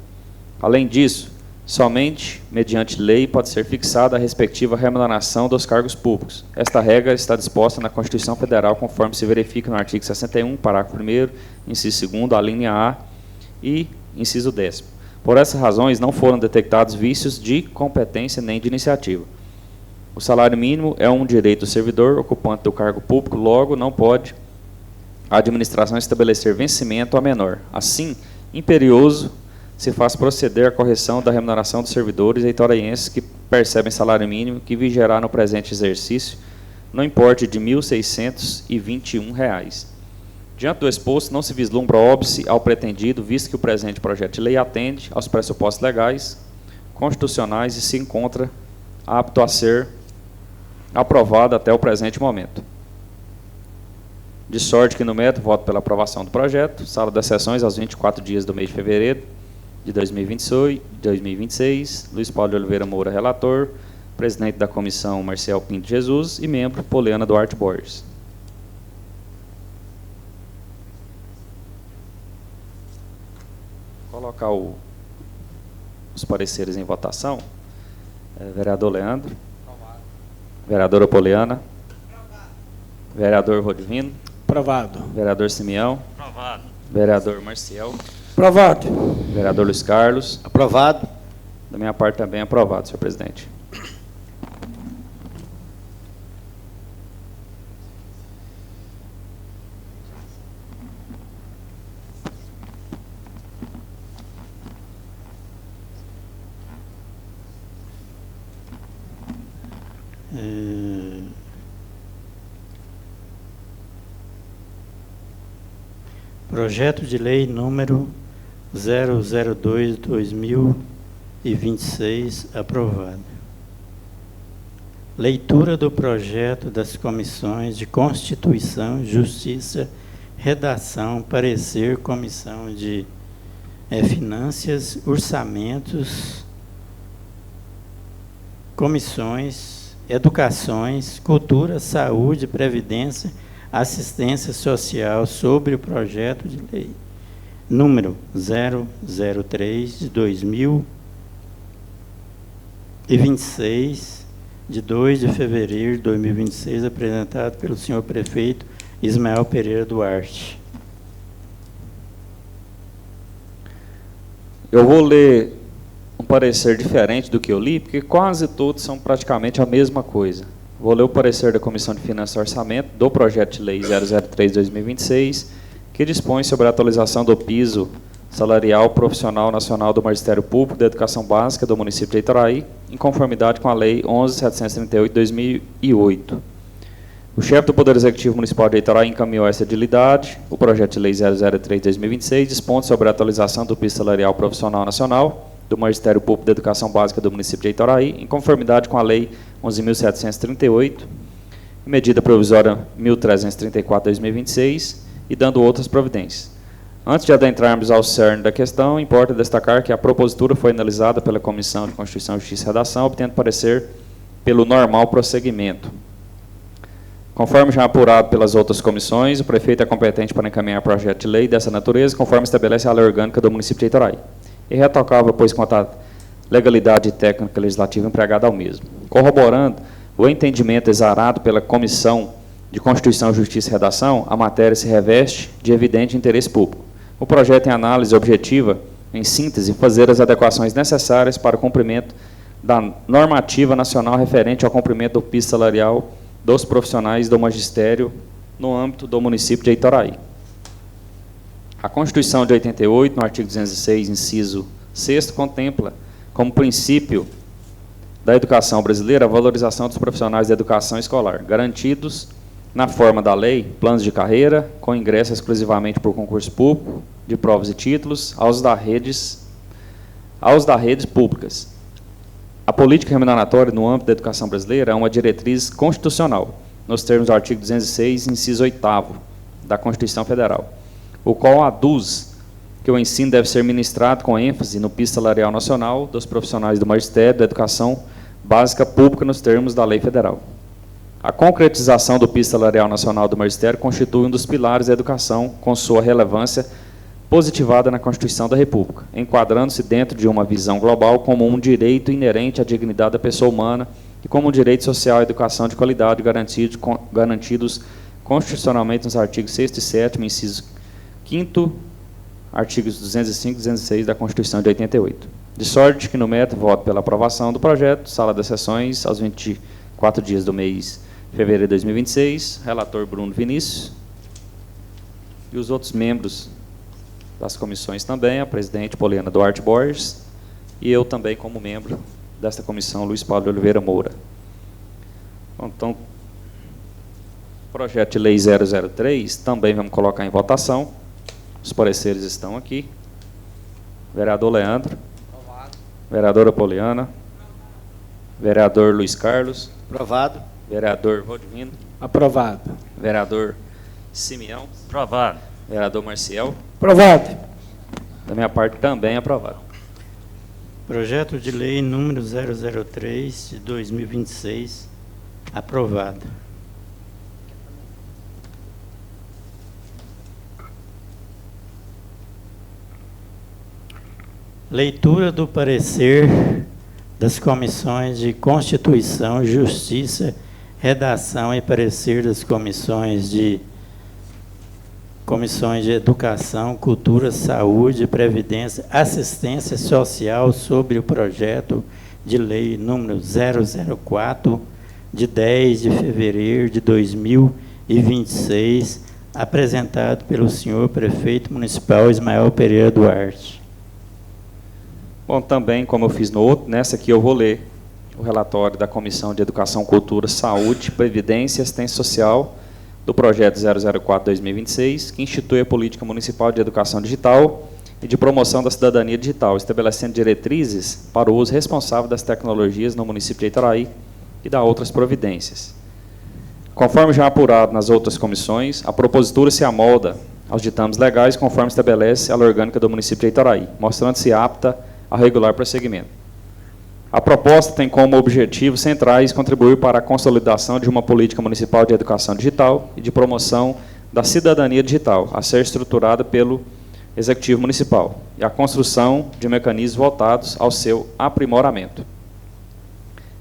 Além disso, somente mediante lei pode ser fixada a respectiva remuneração dos cargos públicos. Esta regra está disposta na Constituição Federal, conforme se verifica no artigo 61, parágrafo 1º, inciso 2º, a linha A e inciso 10º. Por essas razões, não foram detectados vícios de competência nem de iniciativa. O salário mínimo é um direito do servidor ocupante do cargo público, logo não pode a administração estabelecer vencimento a menor. Assim, imperioso se faz proceder a correção da remuneração dos servidores eitoraienses que percebem salário mínimo, que vigerá no presente exercício no importe de R$ 1.621. Diante do exposto, não se vislumbra óbice ao pretendido, visto que o presente projeto de lei atende aos pressupostos legais, constitucionais e se encontra apto a ser aprovado até o presente momento. De sorte que, no mérito, voto pela aprovação do projeto. Sala das sessões, aos 24 dias do mês de fevereiro de 2026. Luiz Paulo de Oliveira Moura, relator. Presidente da comissão, Marcel Pinto Jesus. E membro, Poliana Duarte Borges. Vou colocar os pareceres em votação. Vereador Leandro. Aprovado. Vereadora Poliana. Aprovado. Vereador Rodivino. Aprovado. Vereador Simeão. Aprovado. Vereador Marcial. Aprovado. Vereador Luiz Carlos. Aprovado. Da minha parte também aprovado, senhor presidente. Projeto de lei número 002/2026, aprovado. Leitura do projeto das comissões de Constituição, Justiça, Redação, Parecer, Comissão de Finanças, Orçamentos, Comissões, Educações, Cultura, Saúde, Previdência, Assistência Social sobre o projeto de lei número 003/2026, de 2 de fevereiro de 2026, apresentado pelo senhor prefeito Ismael Pereira Duarte. Eu vou ler um parecer diferente do que eu li, porque quase todos são praticamente a mesma coisa. Vou ler o parecer da Comissão de Finanças e Orçamento do projeto de lei 003/2026, que dispõe sobre a atualização do piso salarial profissional nacional do Magistério Público da Educação Básica do município de Itoraí, em conformidade com a Lei 11.738 de 2008. O chefe do Poder Executivo Municipal de Itoraí encaminhou essa edilidade. O projeto de lei 003/2026 dispõe sobre a atualização do piso salarial profissional nacional do Magistério Público da Educação Básica do município de Itoraí, em conformidade com a Lei 11.738, medida provisória 1.334 de 2026, e dando outras providências. Antes de adentrarmos ao cerne da questão, importa destacar que a propositura foi analisada pela Comissão de Constituição, Justiça e Redação, obtendo parecer pelo normal prosseguimento. Conforme já apurado pelas outras comissões, o prefeito é competente para encaminhar projeto de lei dessa natureza, conforme estabelece a lei orgânica do município de Itoraí. E retocável, pois, quanto à legalidade técnica legislativa empregada ao mesmo. Corroborando o entendimento exarado pela Comissão de Constituição, Justiça e Redação, a matéria se reveste de evidente interesse público. O projeto em análise objetiva, em síntese, fazer as adequações necessárias para o cumprimento da normativa nacional referente ao cumprimento do piso salarial dos profissionais do magistério no âmbito do município de Itoraí. A Constituição de 88, no artigo 206, inciso 6º, contempla como princípio da educação brasileira a valorização dos profissionais da educação escolar, garantidos na forma da lei, planos de carreira, com ingresso exclusivamente por concurso público, de provas e títulos, aos da redes públicas. A política remuneratória no âmbito da educação brasileira é uma diretriz constitucional, nos termos do artigo 206, inciso 8º da Constituição Federal, o qual aduz que o ensino deve ser ministrado com ênfase no piso salarial nacional dos profissionais do magistério da educação básica pública nos termos da lei federal. A concretização do piso salarial nacional do magistério constitui um dos pilares da educação com sua relevância positivada na Constituição da República, enquadrando-se dentro de uma visão global como um direito inerente à dignidade da pessoa humana e como um direito social à educação de qualidade garantidos constitucionalmente nos artigos 6º e 7º, inciso 5º, artigos 205 e 206 da Constituição de 88. De sorte que, no mérito, voto pela aprovação do projeto, sala das sessões, aos 24 dias do mês de fevereiro de 2026, relator Bruno Vinícius, e os outros membros das comissões também, a presidente Poliana Duarte Borges, e eu também como membro desta comissão, Luiz Paulo de Oliveira Moura. Então, projeto de lei 003, também vamos colocar em votação. Os pareceres estão aqui. Vereador Leandro. Aprovado. Vereadora Poliana. Vereador Luiz Carlos. Aprovado. Vereador Valdivino. Aprovado. Vereador Simeão. Aprovado. Vereador Marcial. Aprovado. Da minha parte, também aprovado. Projeto de lei número 003 de 2026, aprovado. Leitura do parecer das comissões de Constituição, Justiça, Redação e parecer das comissões de Educação, Cultura, Saúde, Previdência, Assistência Social sobre o projeto de lei número 004, de 10 de fevereiro de 2026, apresentado pelo senhor Prefeito Municipal Ismael Pereira Duarte. Bom, também, como eu fiz no outro, nessa aqui eu vou ler o relatório da Comissão de Educação, Cultura, Saúde, Previdência e Assistência Social do projeto 004-2026, que institui a Política Municipal de Educação Digital e de Promoção da Cidadania Digital, estabelecendo diretrizes para o uso responsável das tecnologias no município de Itaraí e da outras providências. Conforme já apurado nas outras comissões, a propositura se amolda aos ditames legais conforme estabelece a lei orgânica do município de Itaraí, mostrando-se apta a regular prosseguimento. A proposta tem como objetivos centrais contribuir para a consolidação de uma política municipal de educação digital e de promoção da cidadania digital, a ser estruturada pelo Executivo Municipal, e a construção de mecanismos voltados ao seu aprimoramento.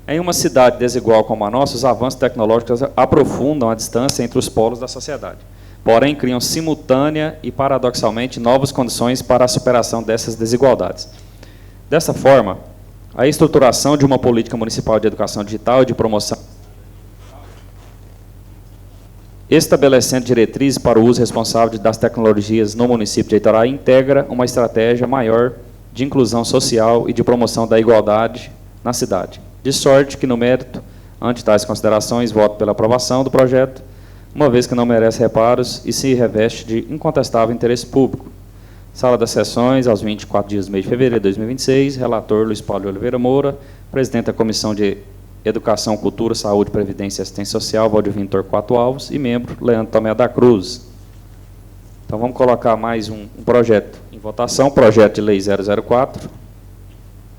Em uma cidade desigual como a nossa, os avanços tecnológicos aprofundam a distância entre os polos da sociedade, porém criam simultânea e, paradoxalmente, novas condições para a superação dessas desigualdades. Dessa forma, a estruturação de uma política municipal de educação digital e de promoção, estabelecendo diretrizes para o uso responsável das tecnologias no município de Itaraí, integra uma estratégia maior de inclusão social e de promoção da igualdade na cidade. De sorte que, no mérito, ante tais considerações, voto pela aprovação do projeto, uma vez que não merece reparos e se reveste de incontestável interesse público. Sala das sessões, aos 24 dias do mês de fevereiro de 2026, relator Luiz Paulo de Oliveira Moura, presidente da Comissão de Educação, Cultura, Saúde, Previdência e Assistência Social, Valdivino Torquato Alves, e membro Leandro Tomé da Cruz. Então, vamos colocar mais um projeto em votação, projeto de lei 004,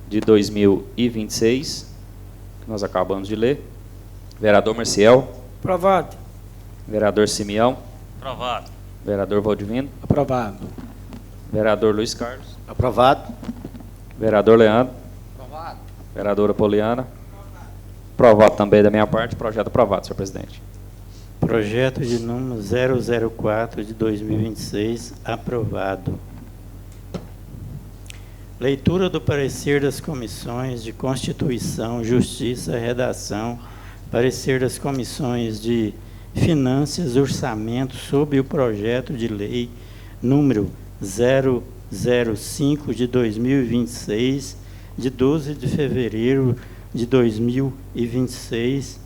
de 2026, que nós acabamos de ler. Vereador Marcial. Aprovado. Vereador Simeão. Aprovado. Vereador Valdivino. Aprovado. Vereador Luiz Carlos. Aprovado. Vereador Leandro. Aprovado. Vereadora Poliana. Aprovado também da minha parte. Projeto aprovado, senhor presidente. Projeto de número 004 de 2026, aprovado. Leitura do parecer das comissões de Constituição, Justiça, Redação, parecer das comissões de Finanças, Orçamento sobre o projeto de lei número 005 de 2026, de 12 de fevereiro de 2026,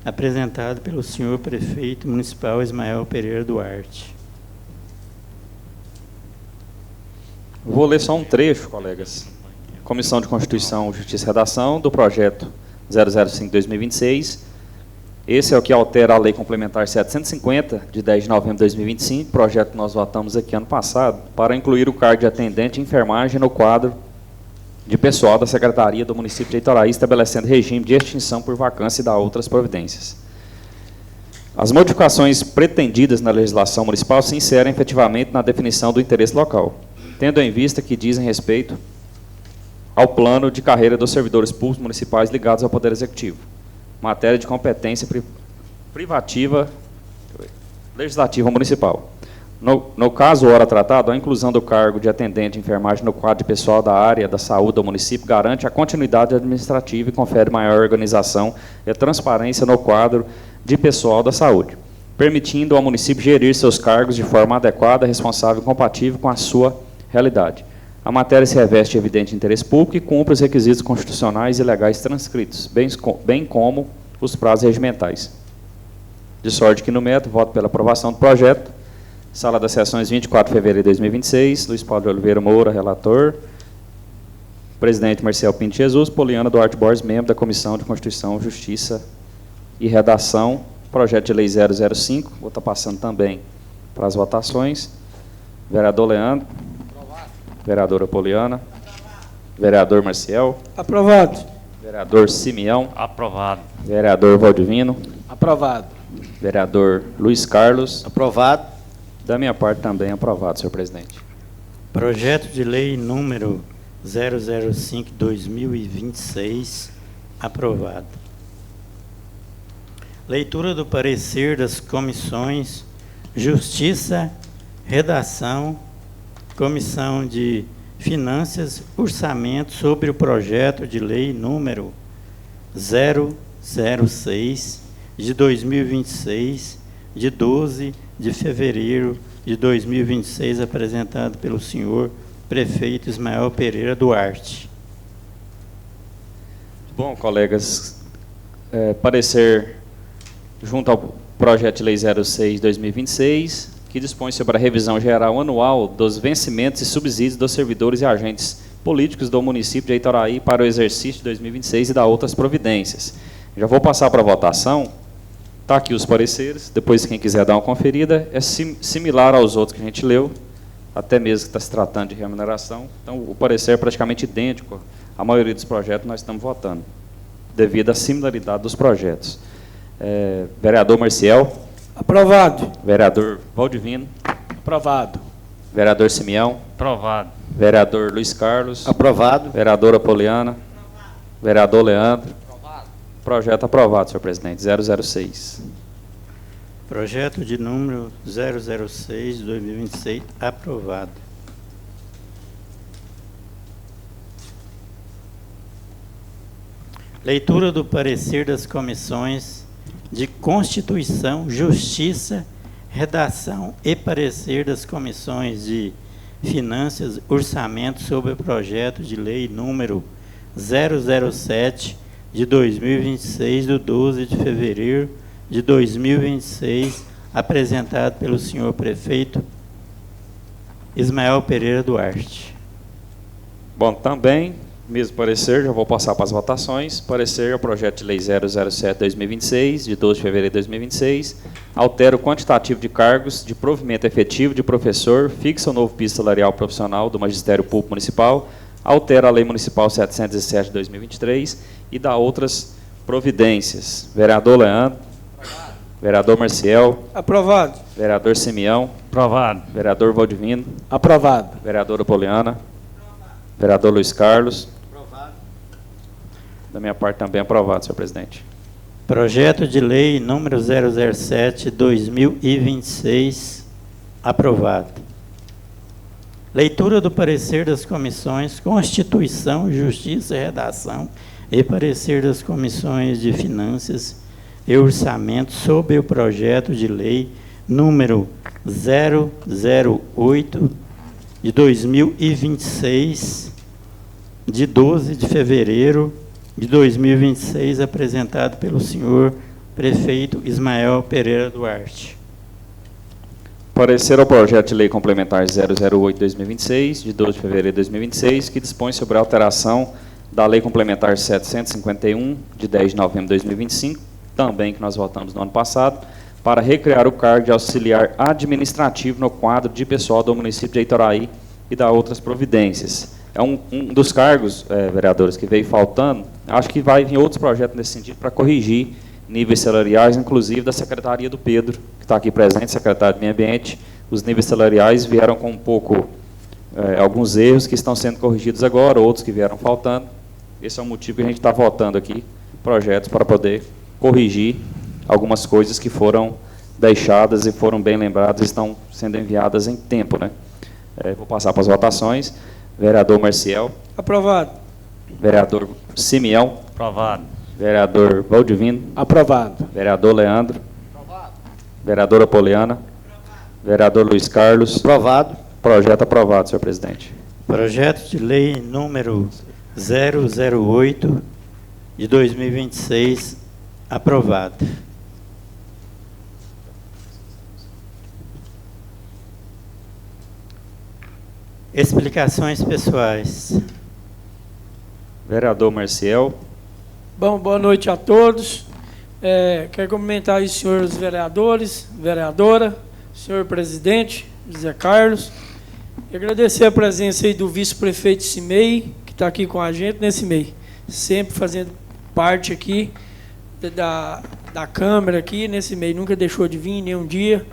apresentado pelo senhor Prefeito Municipal Ismael Pereira Duarte. Vou ler só um trecho, colegas, Comissão de Constituição, Justiça e Redação, do projeto 005-2026. Esse é o que altera a Lei Complementar 750, de 10 de novembro de 2025, projeto que nós votamos aqui ano passado, para incluir o cargo de atendente de enfermagem no quadro de pessoal da Secretaria do Município de Itoraí, estabelecendo regime de extinção por vacância e da outras providências. As modificações pretendidas na legislação municipal se inserem efetivamente na definição do interesse local, tendo em vista que dizem respeito ao plano de carreira dos servidores públicos municipais ligados ao Poder Executivo, matéria de competência privativa legislativa municipal. No caso, ora tratado, a inclusão do cargo de atendente de enfermagem no quadro de pessoal da área da saúde do município garante a continuidade administrativa e confere maior organização e transparência no quadro de pessoal da saúde, permitindo ao município gerir seus cargos de forma adequada, responsável e compatível com a sua realidade. A matéria se reveste de evidente interesse público e cumpre os requisitos constitucionais e legais transcritos, bem como os prazos regimentais. De sorte que, no método, voto pela aprovação do projeto. Sala das Sessões, 24 de fevereiro de 2026. Luiz Paulo de Oliveira Moura, relator. Presidente Marcel Pinto Jesus. Poliana Duarte Borges, membro da Comissão de Constituição, Justiça e Redação. Projeto de Lei 005. Vou estar passando também para as votações. Vereador Leandro. Vereadora Poliana. Vereador Marcial. Aprovado. Vereador Simeão. Aprovado. Vereador Valdivino. Aprovado. Vereador Luiz Carlos. Aprovado. Da minha parte também aprovado, senhor presidente. Projeto de lei número 005/2026, aprovado. Leitura do parecer das comissões Justiça, Redação, Comissão de Finanças, Orçamento sobre o projeto de lei número 006 de 2026, de 12 de fevereiro de 2026, apresentado pelo senhor prefeito Ismael Pereira Duarte. Bom, colegas, parecer junto ao projeto de lei 06 de 2026, que dispõe sobre a revisão geral anual dos vencimentos e subsídios dos servidores e agentes políticos do município de Itoraí para o exercício de 2026 e da outras providências. Já vou passar para a votação. Está aqui os pareceres, depois quem quiser dar uma conferida, é similar aos outros que a gente leu, até mesmo que está se tratando de remuneração. Então, o parecer é praticamente idêntico à maioria dos projetos que nós estamos votando, devido à similaridade dos projetos. Vereador Marcial. Aprovado. Vereador Valdivino. Aprovado. Vereador Simeão. Aprovado. Vereador Luiz Carlos. Aprovado. Vereadora Poliana. Aprovado. Vereador Leandro. Aprovado. Projeto aprovado, senhor presidente, 006. Projeto de número 006 de 2026, aprovado. Leitura do parecer das comissões de Constituição, Justiça, Redação e parecer das comissões de Finanças, Orçamento sobre o projeto de lei número 007 de 2026, do 12 de fevereiro de 2026, apresentado pelo senhor prefeito Ismael Pereira Duarte. Bom, também, mesmo parecer, já vou passar para as votações. Parecer ao projeto de lei 007/2026, de 12 de fevereiro de 2026, altera o quantitativo de cargos de provimento efetivo de professor, fixa o novo piso salarial profissional do Magistério Público Municipal, altera a Lei Municipal 707 de 2023 e dá outras providências. Vereador Leandro. Aprovado. Vereador Marcial. Aprovado. Vereador Simeão. Aprovado. Vereador Valdivino. Aprovado. Vereadora Poliana. Aprovado. Vereador Luiz Carlos. Aprovado. Da minha parte também aprovado, senhor presidente. Projeto de lei número 007/2026, aprovado. Leitura do parecer das comissões Constituição, Justiça e Redação e parecer das comissões de Finanças e Orçamento sobre o projeto de lei número 008 de 2026, de 12 de fevereiro de 2026, apresentado pelo senhor prefeito Ismael Pereira Duarte. Parecer ao projeto de lei complementar 008/2026, de 12 de fevereiro de 2026, que dispõe sobre a alteração da lei complementar 751, de 10 de novembro de 2025, também que nós votamos no ano passado, para recriar o cargo de auxiliar administrativo no quadro de pessoal do município de Itoraí e dar outras providências. É um dos cargos, vereadores, que veio faltando. Acho que vai vir outros projetos nesse sentido para corrigir níveis salariais, inclusive da Secretaria do Pedro, que está aqui presente, secretário do Meio Ambiente. Os níveis salariais vieram com alguns erros que estão sendo corrigidos agora, outros que vieram faltando. Esse é o motivo que a gente está votando aqui, projetos para poder corrigir algumas coisas que foram deixadas e foram bem lembradas e estão sendo enviadas em tempo, né? Vou passar para as votações. Vereador Marcial. Aprovado. Vereador Simeão. Aprovado. Vereador Valdivino. Aprovado. Vereador Leandro. Aprovado. Vereadora Poliana. Vereador Luiz Carlos. Aprovado. Projeto aprovado, senhor presidente. Projeto de lei número 008 de 2026, aprovado. Explicações pessoais. Vereador Marcial. Bom, boa noite a todos. Quero cumprimentar os senhores vereadores, vereadora, senhor presidente, José Carlos, e agradecer a presença aí do vice-prefeito Cimei, que está aqui com a gente nesse mês, sempre fazendo parte aqui da Câmara aqui nesse mês, nunca deixou de vir nenhum dia.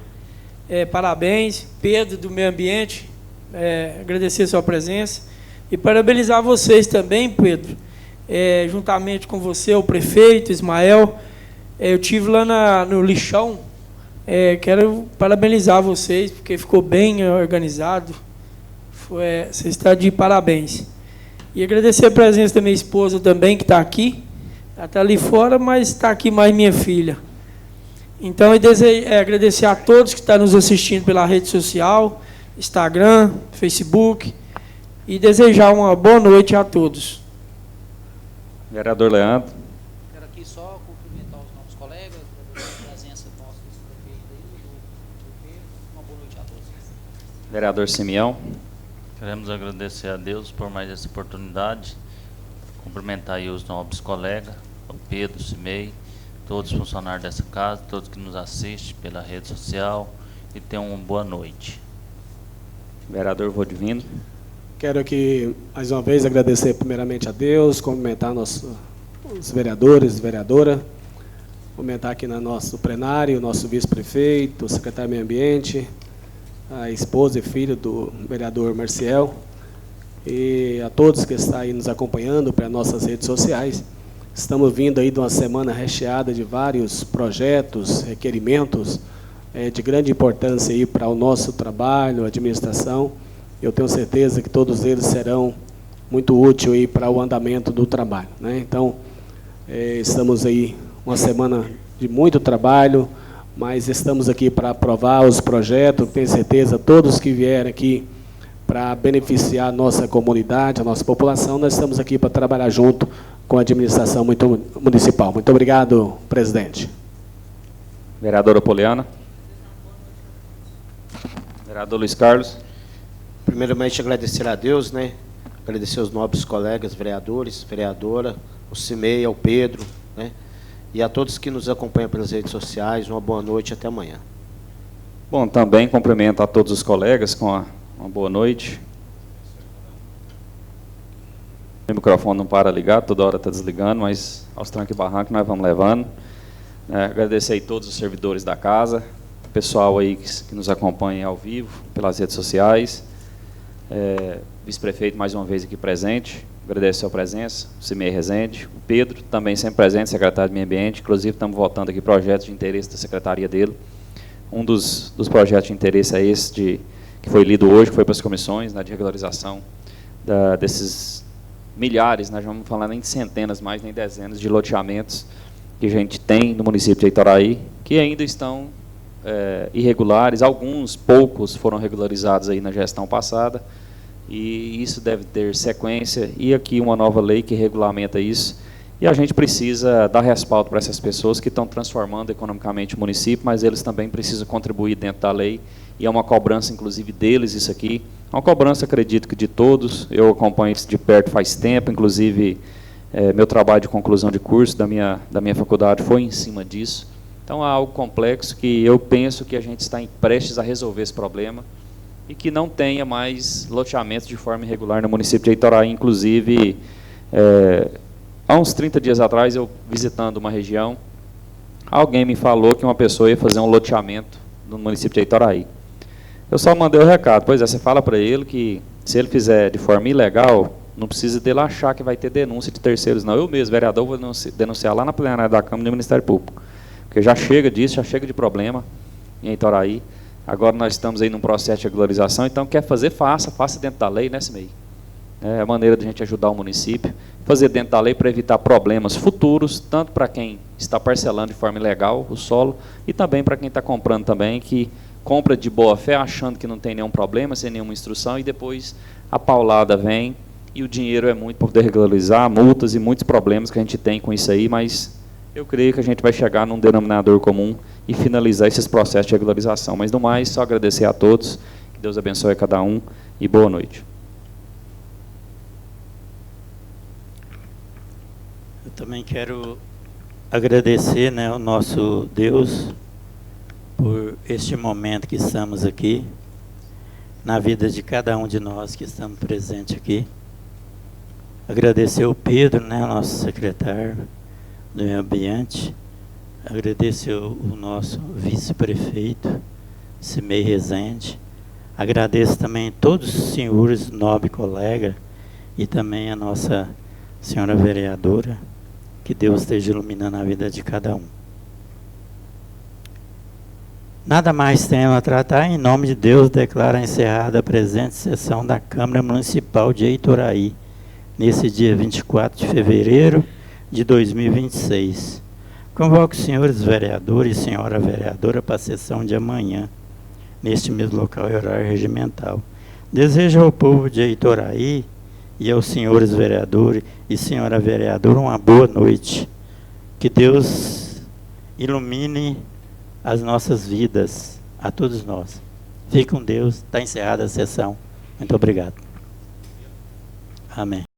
Parabéns, Pedro do Meio Ambiente, agradecer a sua presença e parabenizar vocês também, Pedro, juntamente com você, o prefeito Ismael. Eu tive lá no lixão. Quero parabenizar vocês, porque ficou bem organizado. Você está de parabéns. E agradecer a presença da minha esposa também, que está aqui. Ela está ali fora, mas está aqui mais minha filha. Então, eu agradecer a todos que estão nos assistindo pela rede social, Instagram, Facebook, e desejar uma boa noite a todos. Vereador Leandro. Quero aqui só cumprimentar os novos colegas, agradecer a presença do nosso vice-prefeito aí, do Pedro. Uma boa noite a todos. Vereador Simeão. Queremos agradecer a Deus por mais essa oportunidade, cumprimentar aí os nobres colegas, o Pedro, o Cimei, todos os funcionários dessa casa, todos que nos assistem pela rede social, e tenham uma boa noite. Vereador Valdivino. Quero aqui, mais uma vez, agradecer primeiramente a Deus, cumprimentar os vereadores e vereadora, cumprimentar aqui no nosso plenário, o nosso vice-prefeito, o secretário do Meio Ambiente, a esposa e filho do vereador Marcial, e a todos que estão aí nos acompanhando pelas nossas redes sociais. Estamos vindo aí de uma semana recheada de vários projetos, requerimentos de grande importância aí para o nosso trabalho, a administração. Eu tenho certeza que todos eles serão muito úteis aí para o andamento do trabalho, né? Então, estamos aí uma semana de muito trabalho, mas estamos aqui para aprovar os projetos. Tenho certeza, todos que vierem aqui para beneficiar a nossa comunidade, a nossa população, nós estamos aqui para trabalhar junto com a administração municipal. Muito obrigado, presidente. Vereadora Poliana. Vereador Luiz Carlos. Primeiramente, agradecer a Deus, né? Agradecer aos nobres colegas, vereadores, vereadora, o Cimei, ao Pedro, né? E a todos que nos acompanham pelas redes sociais. Uma boa noite e até amanhã. Bom, também cumprimento a todos os colegas com uma boa noite. O microfone não para ligado, toda hora está desligando, mas aos trancos e barrancos nós vamos levando. Agradecer aí todos os servidores da casa, o pessoal aí que nos acompanha ao vivo, pelas redes sociais. Vice-prefeito mais uma vez aqui presente, agradeço a sua presença, o Cimei Rezende, o Pedro também sempre presente, secretário do Meio Ambiente. Inclusive estamos votando aqui projetos de interesse da secretaria dele. Um dos projetos de interesse é esse que foi lido hoje, que foi para as comissões, né, de regularização desses milhares, nós não vamos falar nem de centenas, mais nem dezenas de loteamentos que a gente tem no município de Itoraí, que ainda estão irregulares. Alguns, poucos, foram regularizados aí na gestão passada, e isso deve ter sequência, e aqui uma nova lei que regulamenta isso, e a gente precisa dar respaldo para essas pessoas que estão transformando economicamente o município, mas eles também precisam contribuir dentro da lei e é uma cobrança, inclusive, deles isso aqui. É uma cobrança, acredito que de todos, eu acompanho isso de perto faz tempo, inclusive, meu trabalho de conclusão de curso da minha faculdade foi em cima disso. Então, há algo complexo que eu penso que a gente está prestes a resolver esse problema e que não tenha mais loteamento de forma irregular no município de Itoraí. Inclusive, há uns 30 dias atrás, eu visitando uma região, alguém me falou que uma pessoa ia fazer um loteamento no município de Itoraí. Eu só mandei o recado, pois é, você fala para ele que se ele fizer de forma ilegal, não precisa dele achar que vai ter denúncia de terceiros, não. Eu mesmo, vereador, vou denunciar lá na plenária da Câmara e no Ministério Público. Porque já chega disso, já chega de problema em Itoraí. Agora nós estamos aí num processo de regularização, então quer fazer, faça dentro da lei, né, CIMEI? É a maneira de a gente ajudar o município, fazer dentro da lei para evitar problemas futuros, tanto para quem está parcelando de forma ilegal o solo, e também para quem está comprando também, que compra de boa fé, achando que não tem nenhum problema, sem nenhuma instrução, e depois a paulada vem, e o dinheiro é muito para poder regularizar, multas e muitos problemas que a gente tem com isso aí, mas eu creio que a gente vai chegar num denominador comum e finalizar esses processos de regularização. Mas, no mais, só agradecer a todos, que Deus abençoe a cada um, e boa noite. Eu também quero agradecer, né, ao nosso Deus por este momento que estamos aqui, na vida de cada um de nós que estamos presentes aqui. Agradecer o Pedro, né, o nosso secretário do Meio Ambiente. Agradecer o nosso vice-prefeito, Cimei Rezende. Agradeço também todos os senhores, nobre colega, e também a nossa senhora vereadora. Que Deus esteja iluminando a vida de cada um. Nada mais tenho a tratar. Em nome de Deus, declaro encerrada a presente sessão da Câmara Municipal de Itoraí, nesse dia 24 de fevereiro de 2026. Convoco os senhores vereadores e senhora vereadora para a sessão de amanhã, neste mesmo local e horário regimental. Desejo ao povo de Itoraí e aos senhores vereadores e senhora vereadora uma boa noite. Que Deus ilumine as nossas vidas, a todos nós. Fique com Deus. Está encerrada a sessão. Muito obrigado. Amém.